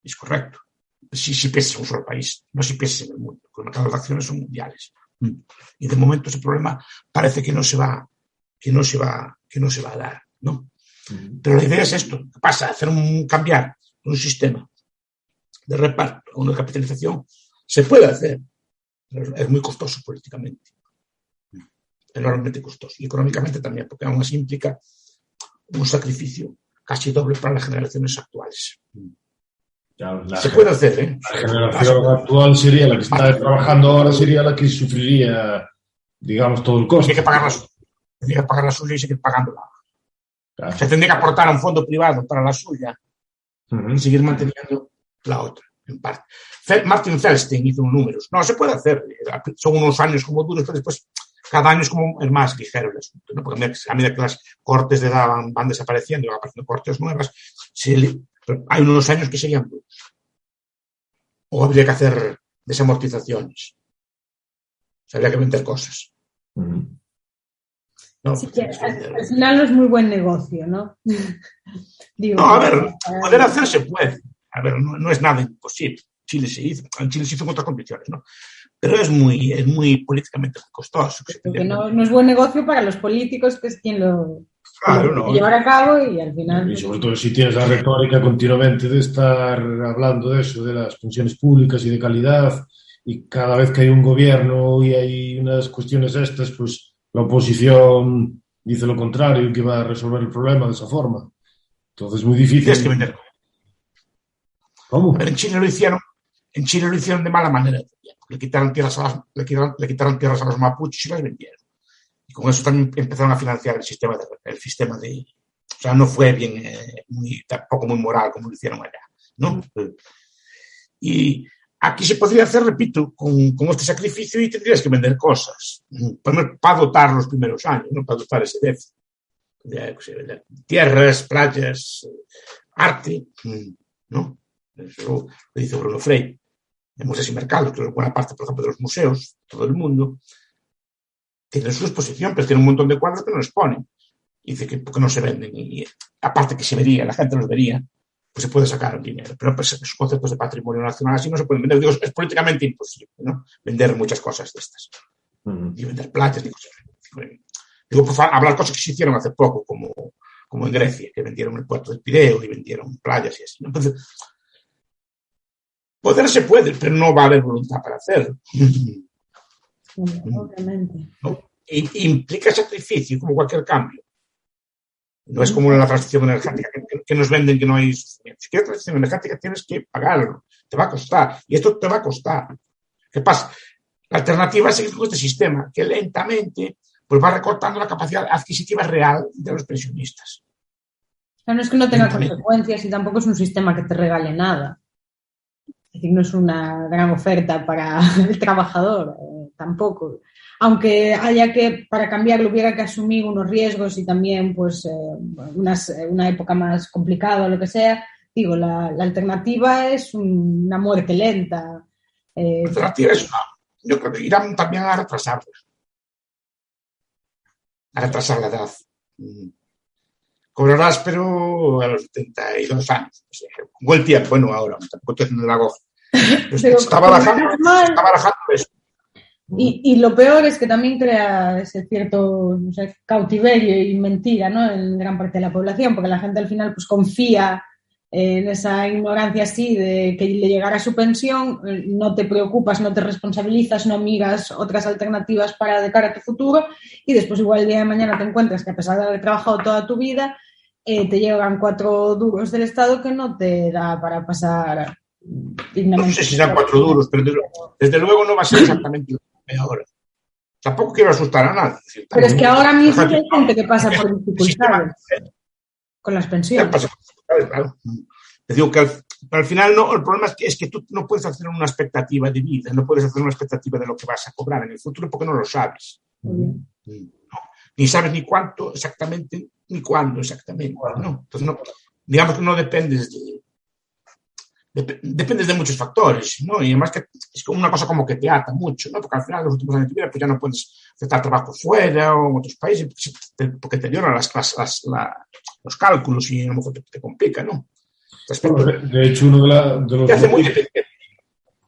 Es correcto. Si piensas en un solo país, no si piensas en el mundo, porque los mercados de acciones son mundiales. Y de momento ese problema parece que no se va a dar, ¿no? Pero la idea es esto. ¿Qué pasa? Cambiar un sistema de reparto a una capitalización se puede hacer, pero es muy costoso políticamente. Enormemente costoso. Y económicamente también, porque aún así implica un sacrificio casi doble para las generaciones actuales. Se puede hacer, ¿eh? La generación actual sería la que está trabajando ahora, sería la que sufriría, digamos, todo el coste. Tendría que pagar la suya y seguir pagándola. Claro. Se tendría que aportar a un fondo privado para la suya y seguir manteniendo la otra, en parte. Martin Feldstein hizo unos números. No, se puede hacer. Son unos años como duros, pero después cada año es como el más ligero el asunto, ¿no? Porque a medida que las cortes de edad van desapareciendo y van apareciendo cortes nuevas, hay unos años que serían duros. O habría que hacer desamortizaciones. O sea, habría que vender cosas. No, sí, que al final no es muy buen negocio, ¿no? Digo, no, a ver, poder hacer se puede. A ver, no es nada imposible. Chile se hizo en otras condiciones, ¿no? Pero es muy políticamente costoso. Porque no es buen negocio para los políticos, que es quien lo llevar a cabo, y al final... Y sobre todo si tienes la retórica continuamente de estar hablando de eso, de las pensiones públicas y de calidad, y cada vez que hay un gobierno y hay unas cuestiones estas, pues la oposición dice lo contrario, que va a resolver el problema de esa forma. Entonces es muy difícil. Tienes que vender. ¿Cómo? A ver, en Chile lo hicieron de mala manera. Le quitaron tierras a los mapuches y las vendieron. Y con eso también empezaron a financiar el sistema de o sea, no fue bien, tampoco muy moral como lo hicieron allá, ¿no? Y aquí se podría hacer, repito, con este sacrificio, y tendrías que vender cosas para dotar los primeros años, ¿no? Para dotar ese déficit. Tierras, playas, arte, ¿no? Eso lo dice Bruno Frey. En Museos y Mercados, que buena parte, por ejemplo, de los museos, todo el mundo, tienen su exposición, pero tienen un montón de cuadros que no los ponen. Y dice que porque no se venden. Y aparte que se vería, la gente los vería, pues se puede sacar un dinero. Pero pues, esos conceptos de patrimonio nacional así no se pueden vender. Digo, es políticamente imposible, ¿no? Vender muchas cosas de estas. Y vender playas, ni cosas. Digo, por favor, hablar cosas que se hicieron hace poco, como en Grecia, que vendieron el puerto del Pireo y vendieron playas y así, ¿no? Entonces, poder se puede, pero no va a haber voluntad para hacerlo. Obviamente. ¿No? Implica sacrificio, como cualquier cambio. No es como la transición energética que nos venden que no hay sufrimiento. Si quieres transición energética tienes que pagarlo, te va a costar, y esto te va a costar. ¿Qué pasa? La alternativa es seguir con este sistema que lentamente pues va recortando la capacidad adquisitiva real de los pensionistas. No es que no tenga consecuencias, y tampoco es un sistema que te regale nada. Es decir, no es una gran oferta para el trabajador, tampoco. Aunque para cambiarlo hubiera que asumir unos riesgos y también pues una época más complicada o lo que sea, digo, la alternativa es una muerte lenta. La alternativa es yo creo que irán también a retrasar la edad. Cobrarás, pero a los 72 años. O sea, con el tiempo, bueno, ahora, tampoco estoy haciendo la goza. Estaba bajando eso. Y lo peor es que también crea ese cierto cautiverio y mentira, ¿no? En gran parte de la población, porque la gente al final pues confía en esa ignorancia así de que le llegará su pensión, no te preocupas, no te responsabilizas, no miras otras alternativas para de cara a tu futuro, y después igual el día de mañana te encuentras que a pesar de haber trabajado toda tu vida, te llegan 4 duros del Estado que no te da para pasar dignamente. No sé si serán 4 duros, pero desde luego no va a ser exactamente lo que ahora. Tampoco quiero asustar a nadie. Pero es que ahora mismo hay gente que pasa por dificultades con las pensiones. Claro. Te digo que al final no, el problema es que tú no puedes hacer una expectativa de vida, no puedes hacer una expectativa de lo que vas a cobrar en el futuro porque no lo sabes. No, ni sabes ni cuánto exactamente, ni cuándo exactamente. ¿No? Entonces, no, digamos que no dependes dependes de muchos factores, ¿no? Y además que es como una cosa como que te ata mucho, ¿no? Porque al final, en los últimos años de tu vida, pues ya no puedes aceptar trabajo fuera o en otros países porque te lloran los cálculos y a lo mejor te complica, ¿no? De hecho,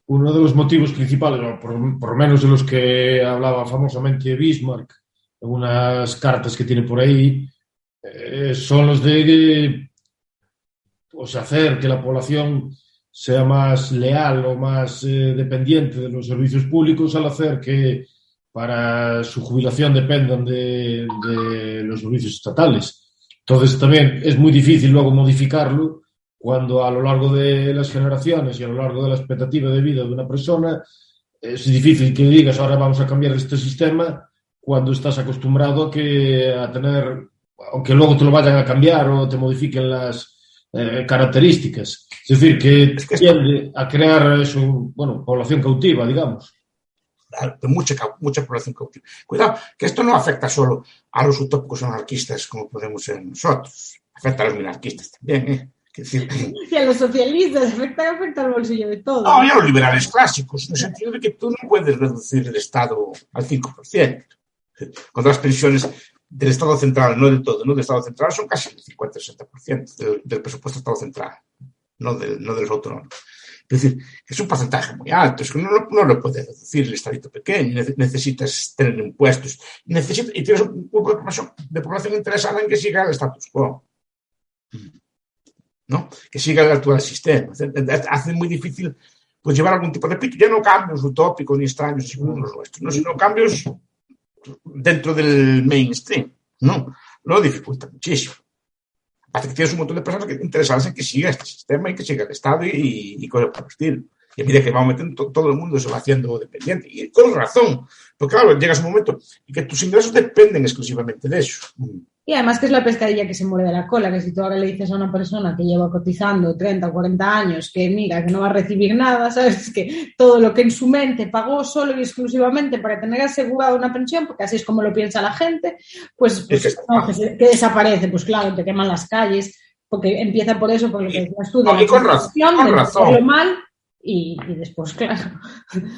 uno de los motivos principales, o por lo menos de los que hablaba famosamente Bismarck en unas cartas que tiene por ahí, son los de hacer que la población sea más leal o más dependiente de los servicios públicos, al hacer que para su jubilación dependan de los servicios estatales. Entonces también es muy difícil luego modificarlo cuando a lo largo de las generaciones y a lo largo de la expectativa de vida de una persona es difícil que digas ahora vamos a cambiar este sistema cuando estás acostumbrado a tener, aunque luego te lo vayan a cambiar o te modifiquen las características. Es decir, que tiende a crear población cautiva, digamos. Mucha población cautiva. Cuidado, que esto no afecta solo a los utópicos anarquistas como podemos ser nosotros, afecta a los minarquistas también, Y a los socialistas, afecta al bolsillo de todos. No, y a los liberales clásicos, en el sentido de que tú no puedes reducir el Estado al 5%. Cuando las pensiones del Estado central, no del todo, no del Estado central, son casi el 50-60% del presupuesto del Estado central, no de los autonómicos. Es decir, es un porcentaje muy alto, es que no lo puedes reducir el estadito pequeño, necesitas tener impuestos, y tienes un grupo de población interesada en que siga el status quo, ¿no? Que siga el actual sistema. Hace muy difícil pues llevar algún tipo de pito, ya no cambios utópicos ni extraños así como los nuestros, ¿no? Sino cambios dentro del mainstream, ¿no? Lo dificulta muchísimo. Parece que tienes un montón de personas que interesadas en que siga este sistema y que siga el Estado y cosas por el estilo. Y a medida que va aumentando, todo el mundo se va haciendo dependiente. Y con razón. Porque claro, llegas a un momento en que tus ingresos dependen exclusivamente de eso. Y además que es la pescadilla que se muerde la cola, que si tú ahora le dices a una persona que lleva cotizando 30 o 40 años que mira, que no va a recibir nada, ¿sabes? Que todo lo que en su mente pagó solo y exclusivamente para tener asegurada una pensión, porque así es como lo piensa la gente, pues no, que desaparece, pues claro, te queman las calles, porque empieza por eso, por lo que decías tú, de la con razón. Mal, y después, claro.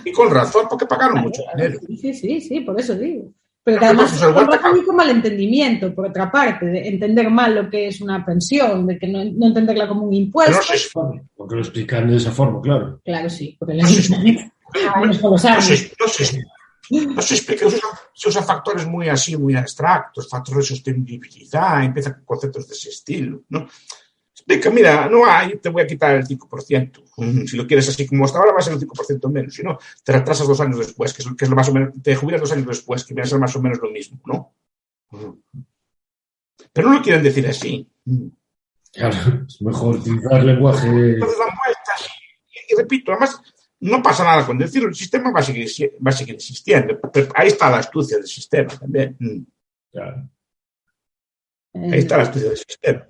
Y con razón, porque pagaron mucho dinero. Sí, por eso digo. Pero que además es un único malentendimiento, por otra parte, de entender mal lo que es una pensión, de que no entenderla como un impuesto. Porque lo explican de esa forma, claro. Claro, sí. Porque no se explica, se usan factores muy abstractos, factores de sostenibilidad, empieza con conceptos de ese estilo, ¿no? Explica, mira, no hay, te voy a quitar el 5%. Si lo quieres así como hasta ahora, va a ser el 5% menos. Si no, te retrasas 2 años después, que es lo más o menos, te jubilas 2 años después, que viene a ser más o menos lo mismo, ¿no? Pero no lo quieren decir así. Claro, es mejor utilizar el lenguaje. Entonces dan vueltas y repito, además, no pasa nada con decirlo, el sistema va a seguir existiendo. Pero ahí está la astucia del sistema también. Claro. Ahí está la astucia del sistema,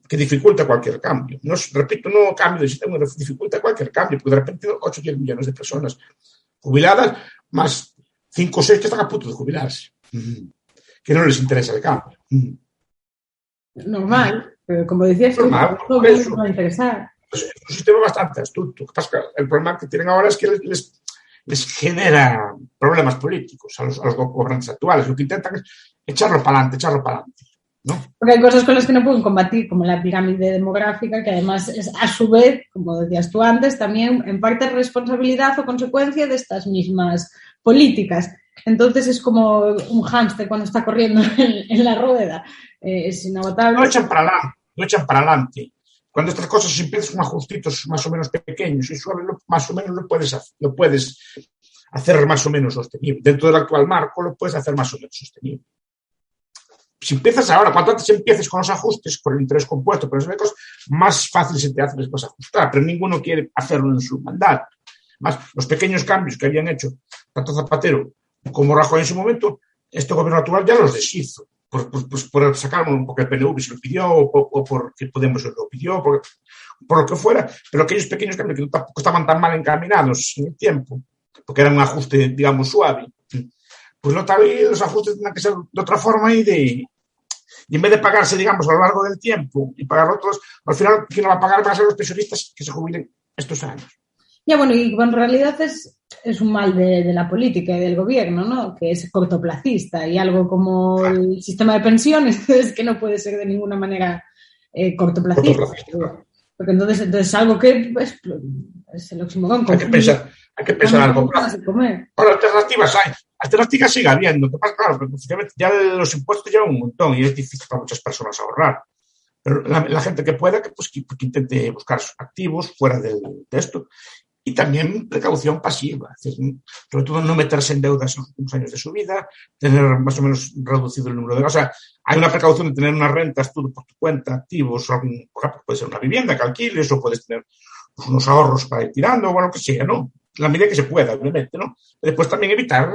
que dificulta cualquier cambio. No, repito, no cambio de sistema, dificulta cualquier cambio, porque de repente 8 o 10 millones de personas jubiladas, más 5 o 6 que están a punto de jubilarse, que no les interesa el cambio. Normal, pero como decías, normal, todo les va a interesar. Es un sistema bastante astuto. El problema que tienen ahora es que les genera problemas políticos a los gobernantes actuales. Lo que intentan es echarlo para adelante. ¿No? Porque hay cosas con las que no pueden combatir, como la pirámide demográfica, que además es, a su vez, como decías tú antes, también en parte responsabilidad o consecuencia de estas mismas políticas. Entonces es como un hámster cuando está corriendo en la rueda. Es inagotable. No echan para adelante. Cuando estas cosas empiezan con ajustitos más o menos pequeños y suaves, más o menos lo puedes hacer más o menos sostenible. Dentro del actual marco lo puedes hacer más o menos sostenible. Si empiezas ahora, cuanto antes empieces con los ajustes por el interés compuesto, por esos cosas, más fácil se te hace después ajustar, pero ninguno quiere hacerlo en su mandato. Más los pequeños cambios que habían hecho tanto Zapatero como Rajoy en su momento, este gobierno actual ya los deshizo, por sacar un poco el PNV si lo pidió, o porque Podemos lo pidió, por lo que fuera, pero aquellos pequeños cambios que tampoco estaban tan mal encaminados en el tiempo, porque era un ajuste, digamos, suave, pues no, tal vez los ajustes tendrán que ser de otra forma y en vez de pagarse, digamos, a lo largo del tiempo y pagarlo todos, al final quien lo va a pagar van a ser los pensionistas que se jubilen estos años. Ya, bueno, y en realidad es un mal de la política y del gobierno, ¿no? Que es cortoplacista y algo como el sistema de pensiones es que no puede ser de ninguna manera cortoplacista. Porque entonces es algo que es el oxímoron. Hay que pensar a largo plazo. Ahora, alternativas sigue habiendo. Claro, pero ya los impuestos llevan un montón y es difícil para muchas personas ahorrar. Pero la gente que pueda, que intente buscar activos fuera de esto. Y también precaución pasiva, es decir, sobre todo no meterse en deudas en los últimos años de su vida, tener más o menos reducido el número de... O sea, hay una precaución de tener unas rentas tú por tu cuenta, activos, por ejemplo, puede ser una vivienda que alquiles o puedes tener pues, unos ahorros para ir tirando o lo que sea, ¿no? La medida que se pueda, obviamente, ¿no? Después también evitar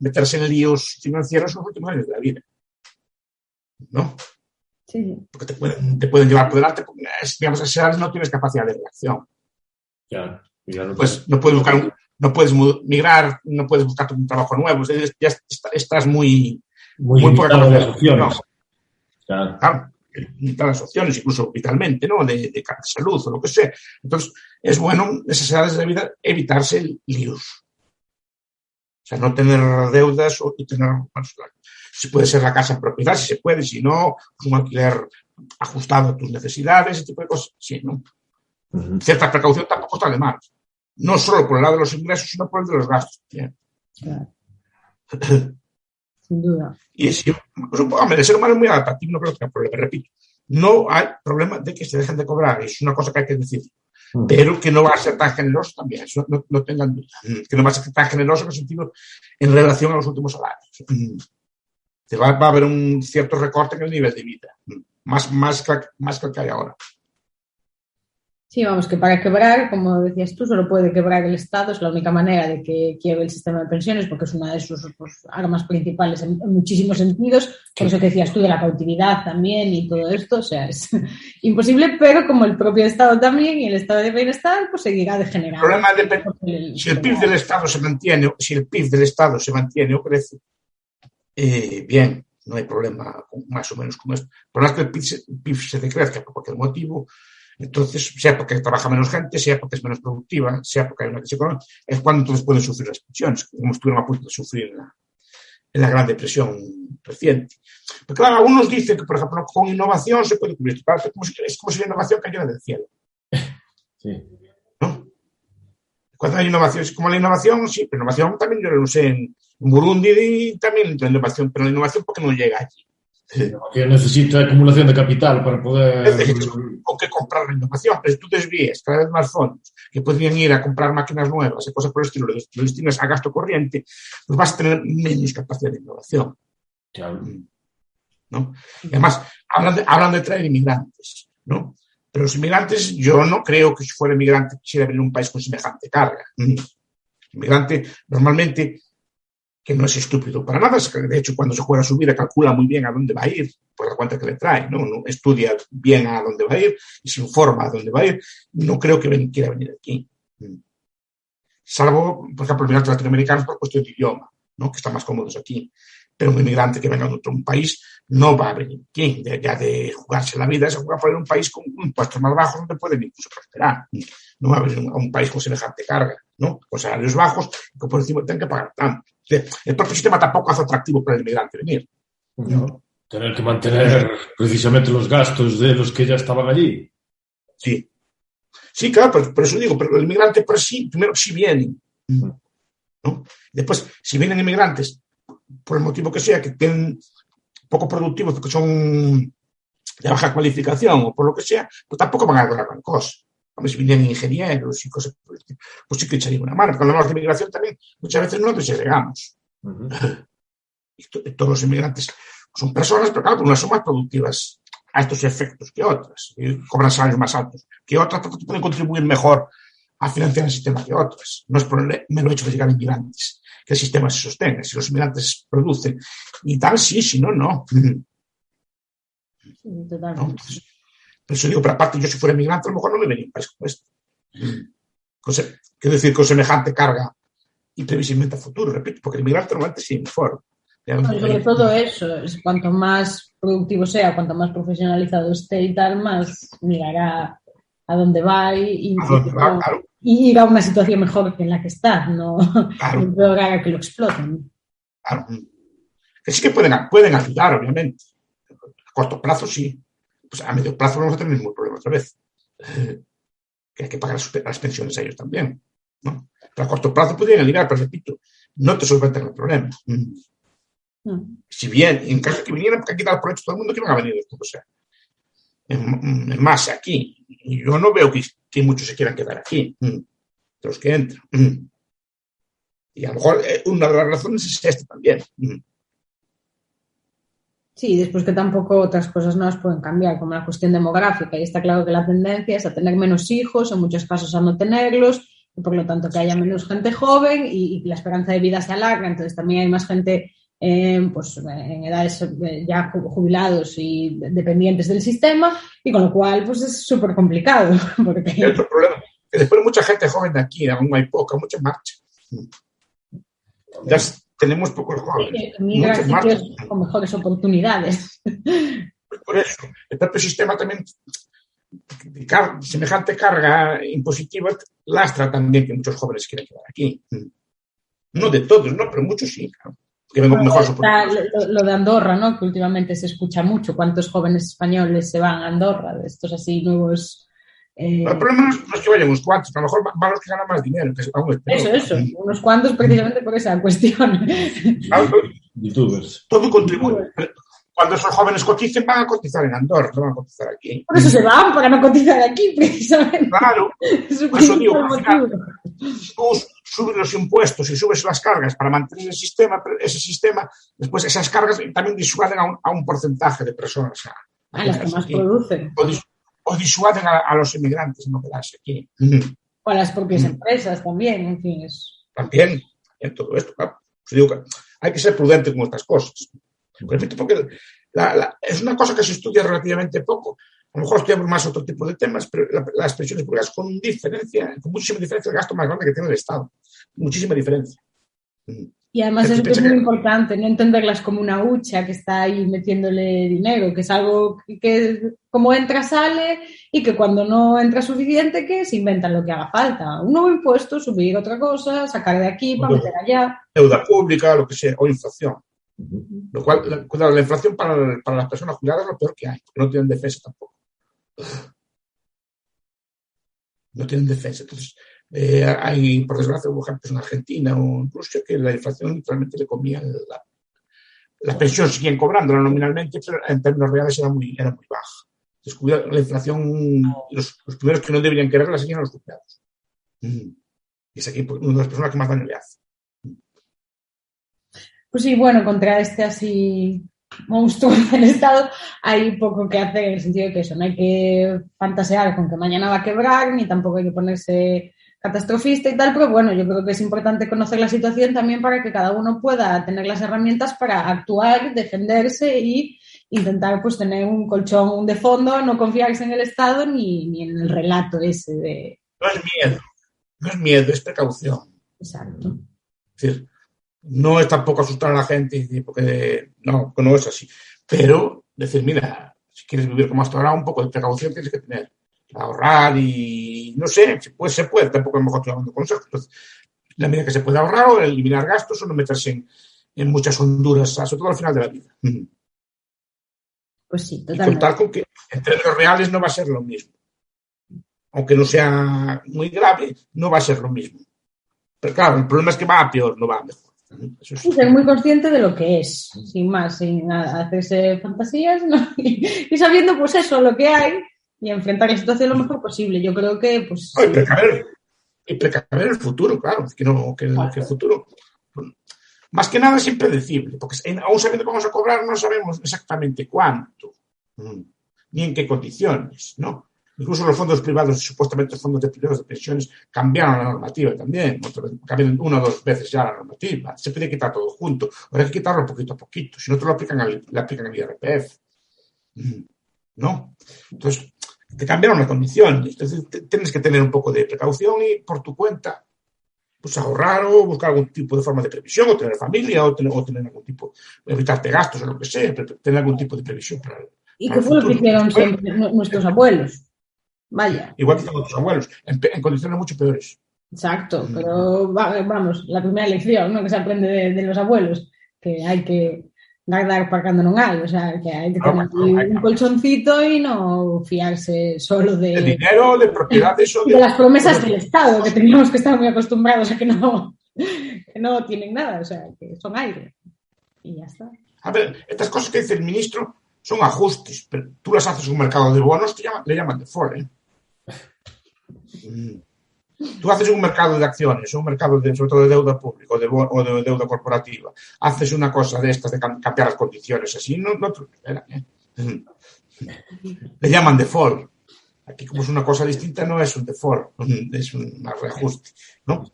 meterse en líos financieros en los últimos años de la vida, ¿no? Sí. Porque te pueden llevar por delante, porque, digamos, a esa edad no tienes capacidad de reacción. Ya. Pues no puedes migrar, no puedes buscar un trabajo nuevo, ya estás muy poca capacidad de opciones. Claro, limitadas las opciones, incluso vitalmente, ¿no? De salud o lo que sea. Entonces, es bueno en esas edades de vida evitarse líos. O sea, no tener deudas y tener, si puede ser la casa en propiedad, si se puede, si no, pues un alquiler ajustado a tus necesidades, ese tipo de cosas, sí, ¿no? Cierta precaución tampoco está de más. no solo por el lado de los ingresos, sino por el de los gastos. ¿Bien? Claro. Sin duda. Y si, pues, hombre, el ser humano es muy adaptativo, no creo que tenga problema, repito. No hay problema de que se dejen de cobrar, es una cosa que hay que decir. Pero que no va a ser tan generoso también, eso no tengan duda. Que no va a ser tan generoso en el sentido, en relación a los últimos salarios. Va a haber un cierto recorte en el nivel de vida, más que el que hay ahora. Sí, vamos, que para quebrar, como decías tú, solo puede quebrar el Estado, es la única manera de que quiebre el sistema de pensiones, porque es una de sus armas principales en muchísimos sentidos, por eso que decías tú de la cautividad también y todo esto, o sea, es imposible, pero como el propio Estado también y el estado de bienestar, pues seguirá degenerando. El problema depende, si el PIB del Estado se mantiene o crece, bien, no hay problema más o menos con esto. Pero es que el PIB se decrezca por cualquier motivo. Entonces, sea porque trabaja menos gente, sea porque es menos productiva, sea porque hay una crisis económica, es cuando entonces pueden sufrir las pensiones, como estuvieron a punto de sufrir en la Gran Depresión reciente. Pero claro, algunos dicen que, por ejemplo, con innovación se puede cubrir. Es como si la innovación cayera del cielo. Sí. ¿No? Cuando hay innovación, es como la innovación, sí, pero la innovación también yo lo usé en Burundi y también la innovación, pero la innovación porque no llega allí. Que necesita acumulación de capital para poder... O que comprar la innovación, pero si tú desvíes cada vez más fondos que podrían ir a comprar máquinas nuevas y cosas por el estilo, lo destinas a gasto corriente, pues vas a tener menos capacidad de innovación. Claro. ¿No? Y además, hablan de traer inmigrantes, ¿no? Pero los inmigrantes, yo no creo que si fuera inmigrante quisiera venir a un país con semejante carga. Inmigrante, normalmente, que no es estúpido para nada, de hecho cuando se juega su vida calcula muy bien a dónde va a ir, por la cuenta que le trae, ¿no? Estudia bien a dónde va a ir y se informa a dónde va a ir, no creo que quiera venir aquí. Salvo, por ejemplo, los inmigrantes latinoamericanos por cuestión de idioma, ¿no? Que están más cómodos aquí. Pero un inmigrante que venga de otro país no va a venir aquí, ya de jugarse la vida, se juega por un país con impuestos más bajos donde pueden incluso prosperar. No va a venir a un país con semejante carga, ¿no? Con salarios bajos, que por encima tienen que pagar tanto. El propio sistema tampoco hace atractivo para el inmigrante venir. No. Tener que mantener precisamente los gastos de los que ya estaban allí. Sí. Sí, claro, por eso digo, pero el inmigrante por sí, primero sí vienen, ¿no? Después, si vienen inmigrantes, por el motivo que sea, que tienen poco productivos, porque son de baja cualificación o por lo que sea, pues tampoco van a lograr gran cosa. Si vienen ingenieros y cosas por el estilo, pues sí que echaría una mano. Cuando hablamos de inmigración también, muchas veces no desagregamos. Y todos los inmigrantes son personas, pero claro, unas son más productivas a estos efectos que otras, y cobran salarios más altos que otras, porque pueden contribuir mejor a financiar el sistema que otras. No es por el mero hecho de llegar inmigrantes que el sistema se sostenga. Si los inmigrantes producen y tal, sí, si no, no. Sí, totalmente. ¿No? Por eso digo, pero aparte, yo si fuera inmigrante, a lo mejor no me venía a un país como este. Quiero decir, con semejante carga y previsiblemente a futuro, repito, porque el inmigrante normalmente sí mejor. Sobre todo eso, es cuanto más productivo sea, cuanto más profesionalizado esté y tal, más mirará a dónde va y claro. irá a una situación mejor que en la que está, no Claro. empeorar que lo exploten. Claro. Que sí que pueden ayudar, obviamente. A corto plazo sí. Pues a medio plazo vamos a tener el mismo problema otra vez. Que hay que pagar las pensiones a ellos también, ¿no? Pero a corto plazo podrían ayudar, pero repito, no te solventan el problema. Si bien, en caso de que vinieran, porque aquí da por hecho todo el mundo que van a venir esto, o sea, en masa aquí. Y yo no veo que muchos se quieran quedar aquí, de los que entran. Y a lo mejor una de las razones es esta también. Sí, después que tampoco otras cosas no las pueden cambiar, como la cuestión demográfica. Y está claro que la tendencia es a tener menos hijos, en muchos casos a no tenerlos, y por lo tanto que haya menos gente joven y la esperanza de vida se alarga. Entonces también hay más gente pues en edades ya jubilados y dependientes del sistema, y con lo cual pues es súper complicado. Porque... Y otro problema, que después mucha gente joven de aquí, aún hay poca, mucha marcha. Ya tenemos pocos jóvenes. Migran sitios con mejores oportunidades. Pues por eso, el propio sistema también, semejante carga impositiva, lastra también que muchos jóvenes quieren quedar aquí. No de todos, no, pero muchos sí, claro. Que vengan mejores oportunidades. Lo de Andorra, ¿no? Que últimamente se escucha mucho. ¿Cuántos jóvenes españoles se van a Andorra? De estos así nuevos El problema no es que vayan unos cuantos, a lo mejor van los que ganan más dinero. Que aún es peor. Eso, unos cuantos precisamente por esa cuestión. YouTubers. Todo contribuye. Cuando esos jóvenes coticen, van a cotizar en Andorra, no van a cotizar aquí. Por eso se van, para no cotizar aquí, precisamente. Claro, por eso digo, al final, subes los impuestos y subes las cargas para mantener ese sistema, después esas cargas también disuaden a un porcentaje de personas. A las que más producen. O disuaden a los inmigrantes en no quedarse aquí. O a las propias empresas también, en fin. También, en todo esto, claro. Digo que hay que ser prudente con estas cosas. Porque es una cosa que se estudia relativamente poco. A lo mejor estudiamos más otro tipo de temas, pero las pensiones públicas con muchísima diferencia, el gasto más grande que tiene el Estado. Muchísima diferencia. Y además es muy importante no entenderlas como una hucha que está ahí metiéndole dinero, que es algo que como entra, sale, y que cuando no entra suficiente, que se inventan lo que haga falta. Un nuevo impuesto, subir otra cosa, sacar de aquí para meter allá. Deuda pública, lo que sea, o inflación. Lo cual, la inflación para las personas jubiladas es lo peor que hay, porque no tienen defensa tampoco. No tienen defensa. Entonces, hay, por desgracia, hubo ejemplos en Argentina o en Rusia que la inflación literalmente le comía la pensión, siguen cobrándola nominalmente, pero en términos reales era muy baja. Descubrió la inflación, los primeros que no deberían quererla serían los jubilados. Y es aquí una de las personas que más daño le hace. Pues sí, bueno, contra este así monstruo del Estado hay poco que hacer, en el sentido de que eso, no hay que fantasear con que mañana va a quebrar, ni tampoco hay que ponerse catastrofista y tal, pero bueno, yo creo que es importante conocer la situación también para que cada uno pueda tener las herramientas para actuar, defenderse y intentar pues tener un colchón de fondo, no confiarse en el Estado ni en el relato ese de... No es miedo, es precaución. Exacto. Es decir, no es tampoco asustar a la gente, porque no es así. Pero decir, mira, si quieres vivir como hasta ahora, un poco de precaución tienes que tener. Ahorrar y, no sé, se puede, tampoco es mejor estoy dando consejos. Entonces, la medida que se puede ahorrar o eliminar gastos o no meterse en muchas honduras, sobre todo al final de la vida. Pues sí, totalmente. Y contar con que en términos reales no va a ser lo mismo. Aunque no sea muy grave, no va a ser lo mismo. Pero claro, el problema es que va a peor, no va a mejor. Eso sí. Ser muy consciente de lo que es, sin más, sin hacerse fantasías, ¿no? Y sabiendo pues eso, lo que hay, y enfrentar la situación lo mejor posible. Yo creo que pues... No, y precaver el futuro, claro, que el futuro... Más que nada es impredecible, porque aún sabiendo que vamos a cobrar no sabemos exactamente cuánto, ni en qué condiciones, ¿no? Incluso los fondos privados, supuestamente fondos de privados de pensiones, cambiaron la normativa también. Cambiaron 1 o 2 veces ya la normativa. Se puede quitar todo junto. Ahora hay que quitarlo poquito a poquito. Si no te lo aplican al IRPF. ¿No? Entonces, te cambiaron las condiciones. Entonces, tienes que tener un poco de precaución y por tu cuenta, pues ahorrar o buscar algún tipo de forma de previsión, o tener familia, o tener algún tipo, evitarte gastos o lo que sea, tener algún tipo de previsión para ¿Y qué fue lo que hicieron siempre nuestros abuelos? Vaya. Igual que nuestros abuelos, en condiciones mucho peores. Exacto, pero vamos, la primera lección, ¿no? Que se aprende de los abuelos, que hay que guardar para cuando no hay, o sea, que hay que tener un colchoncito y no fiarse solo de dinero, de propiedades o de las promesas del Estado, que teníamos que estar muy acostumbrados a que no tienen nada, o sea, que son aire. Y ya está. A ver, estas cosas que dice el ministro son ajustes, pero tú las haces en un mercado de bonos, le llaman default, ¿eh? Tú haces un mercado de acciones, un mercado sobre todo de deuda pública o de deuda corporativa. Haces una cosa de estas de cambiar las condiciones así, no te lo esperan, ¿eh? Le llaman default. Aquí como es una cosa distinta no es un default, es un reajuste, ¿no?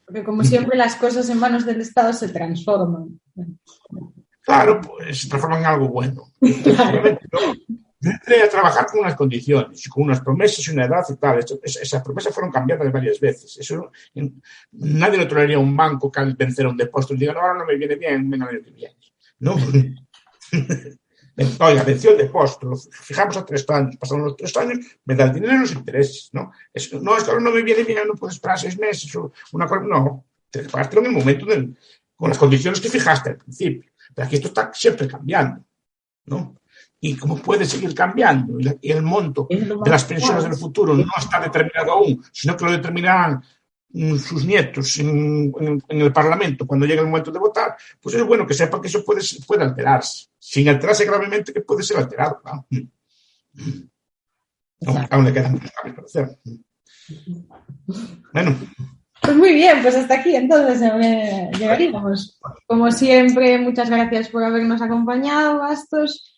Porque como siempre las cosas en manos del Estado se transforman. Claro, pues se transforman en algo bueno. Claro. Yo entré a trabajar con unas condiciones y con unas promesas y una edad y tal. Esas promesas fueron cambiadas varias veces. Eso, nadie lo toleraría a un banco que al vencer a un depósito y diga, no, ahora no me viene bien, venga, el año que viene. ¿No? Oiga, venció el depósito, lo fijamos a 3 años, pasaron los 3 años, me da el dinero y los intereses, ¿no? Es que ahora no me viene bien, no puedo esperar 6 meses o una cosa, no. Te pagaste en el momento con las condiciones que fijaste al principio. Pero aquí esto está siempre cambiando, ¿no? y como puede seguir cambiando, y el monto de las pensiones del futuro no está determinado aún, sino que lo determinarán sus nietos en el Parlamento cuando llegue el momento de votar, pues es bueno que sepan que eso puede alterarse, sin alterarse gravemente, que puede ser alterado, ¿no? Aún le quedan muchos cambios por hacer. Bueno. Pues muy bien, pues hasta aquí entonces llegaríamos. Como siempre, muchas gracias por habernos acompañado, Bastos.